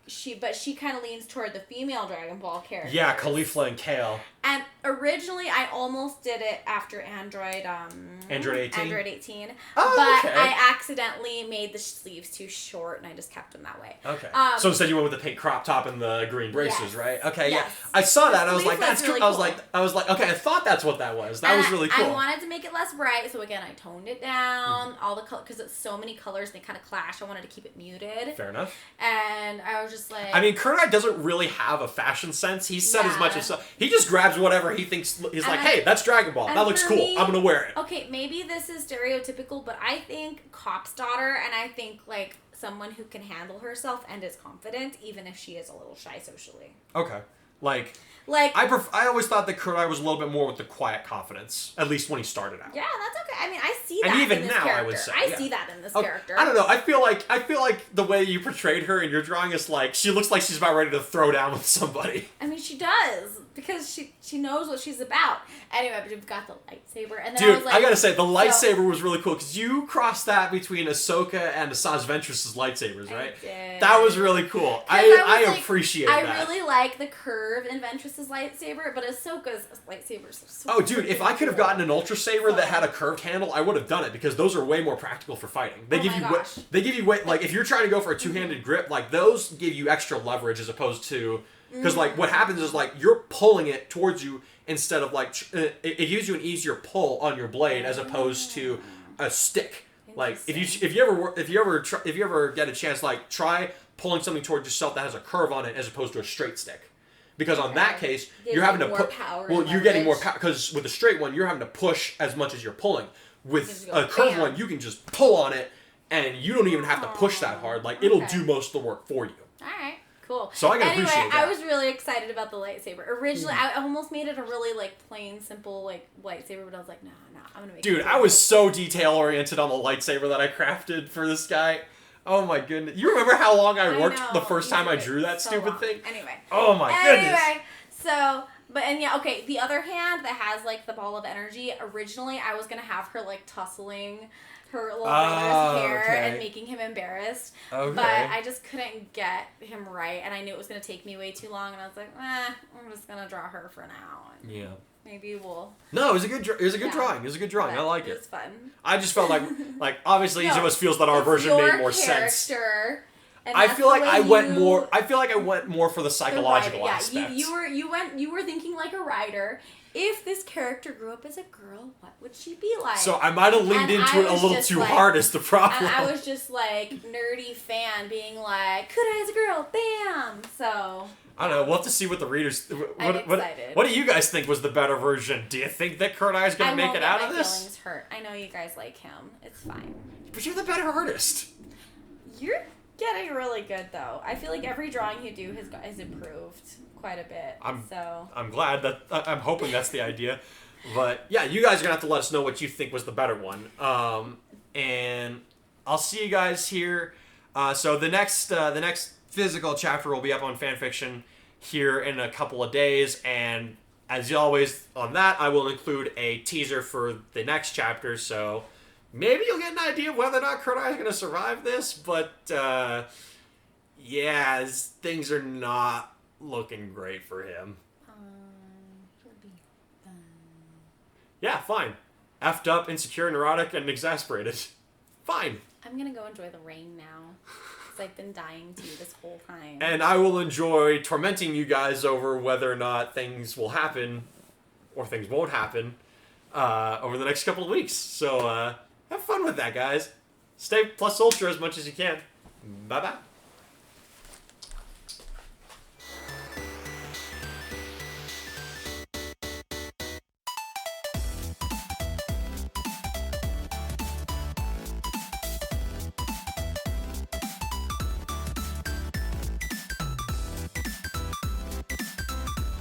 she kind of leans toward the female Dragon Ball characters. Yeah, Caulifla and Kale. And originally, I almost did it after Android 18. Android 18. Oh, but okay. I accidentally made the sleeves too short, and I just kept them that way. Okay. So instead you went with the pink crop top and the green braces, yes. right? Okay, yes. yeah. I saw that. I was like, that's really cool. Cool. I was like, okay, I thought that's what that was. That was really cool. I wanted to make it less bright, so again, I toned it down. All the color, because it's so many colors, they kind of clash. I wanted to keep it muted. Fair enough. And I was just like... I mean, Kurai doesn't really have a fashion sense. He said as much as so. He just grabs whatever he thinks. He's like, hey, that's Dragon Ball. That looks cool. I'm gonna wear it. Okay, maybe this is stereotypical, but I think cop's daughter, and I think like someone who can handle herself and is confident, even if she is a little shy socially. Okay, I always thought that Kurai was a little bit more with the quiet confidence, at least when he started out. Yeah, that's okay. I mean, I see that. And even in this now, character. I would say, I see that in this character. I don't know. I feel like the way you portrayed her in your drawing is like she looks like she's about ready to throw down with somebody. I mean, she does because she knows what she's about. Anyway, but you've got the lightsaber, and then Dude, I was like, I gotta say the lightsaber was really cool because you crossed that between Ahsoka and Asajj Ventress's lightsabers, right? I did. That was really cool. I appreciate that. I really like the curve in Ventress's lightsaber, but Ahsoka's lightsabers are so. Oh, dude! If I could have gotten an Ultra Saber that had a curved handle, I would have done it because those are way more practical for fighting. They give you like if you're trying to go for a two-handed grip, like those give you extra leverage as opposed to because like what happens is like you're pulling it towards you instead of like it gives you an easier pull on your blade as opposed to a stick. Like if you ever get a chance, like try pulling something towards yourself that has a curve on it as opposed to a straight stick. Because on that case, you're having to put. Well, you're getting more power because with a straight one, you're having to push as much as you're pulling. With a curved one, you can just pull on it, and you don't even have to push that hard. Like it'll do most of the work for you. All right, Cool. So I can anyway, appreciate that. I was really excited about the lightsaber. Originally, I almost made it a really like plain, simple like lightsaber, but I was like, no, I'm gonna make. Dude, I was so detail oriented on the lightsaber that I crafted for this guy. Oh my goodness! You remember how long I worked the first time I drew that stupid thing? Anyway. Oh my goodness. So. But the other hand that has like the ball of energy. Originally, I was gonna have her like tussling her little brother's hair and making him embarrassed. Okay. But I just couldn't get him right, and I knew it was gonna take me way too long. And I was like, I'm just gonna draw her for now. And yeah. Maybe we'll. No, it was a good. It was a good drawing. It was a good drawing. I like it. It was fun. I just felt like obviously each of us feels that our version made more sense. I feel like I went more for the psychological aspect. You were thinking like a writer. If this character grew up as a girl, what would she be like? So I might have leaned into it a little too hard is the problem. And I was just like nerdy fan being like, could I as a girl? Bam! So I don't know. We'll have to see what the readers. I'm excited. What do you guys think was the better version? Do you think that Kurt Eye is going to make it out of this? My feelings hurt. I know you guys like him. It's fine. But you're the better artist. You're getting really good though. I feel like every drawing you do has improved quite a bit. I'm glad that I'm hoping that's the idea. But yeah, you guys are gonna have to let us know what you think was the better one. And I'll see you guys here. So the next physical chapter will be up on fanfiction here in a couple of days, and as always on that, I will include a teaser for the next chapter. So maybe you'll get an idea of whether or not Kurt Eye is going to survive this, but yeah, things are not looking great for him. It'll be fun. Yeah, fine. Effed up, insecure, neurotic, and exasperated. Fine. I'm going to go enjoy the rain now, because I've been dying to this whole time. And I will enjoy tormenting you guys over whether or not things will happen, or things won't happen, over the next couple of weeks. So, have fun with that, guys. Stay plus ultra as much as you can. Bye-bye.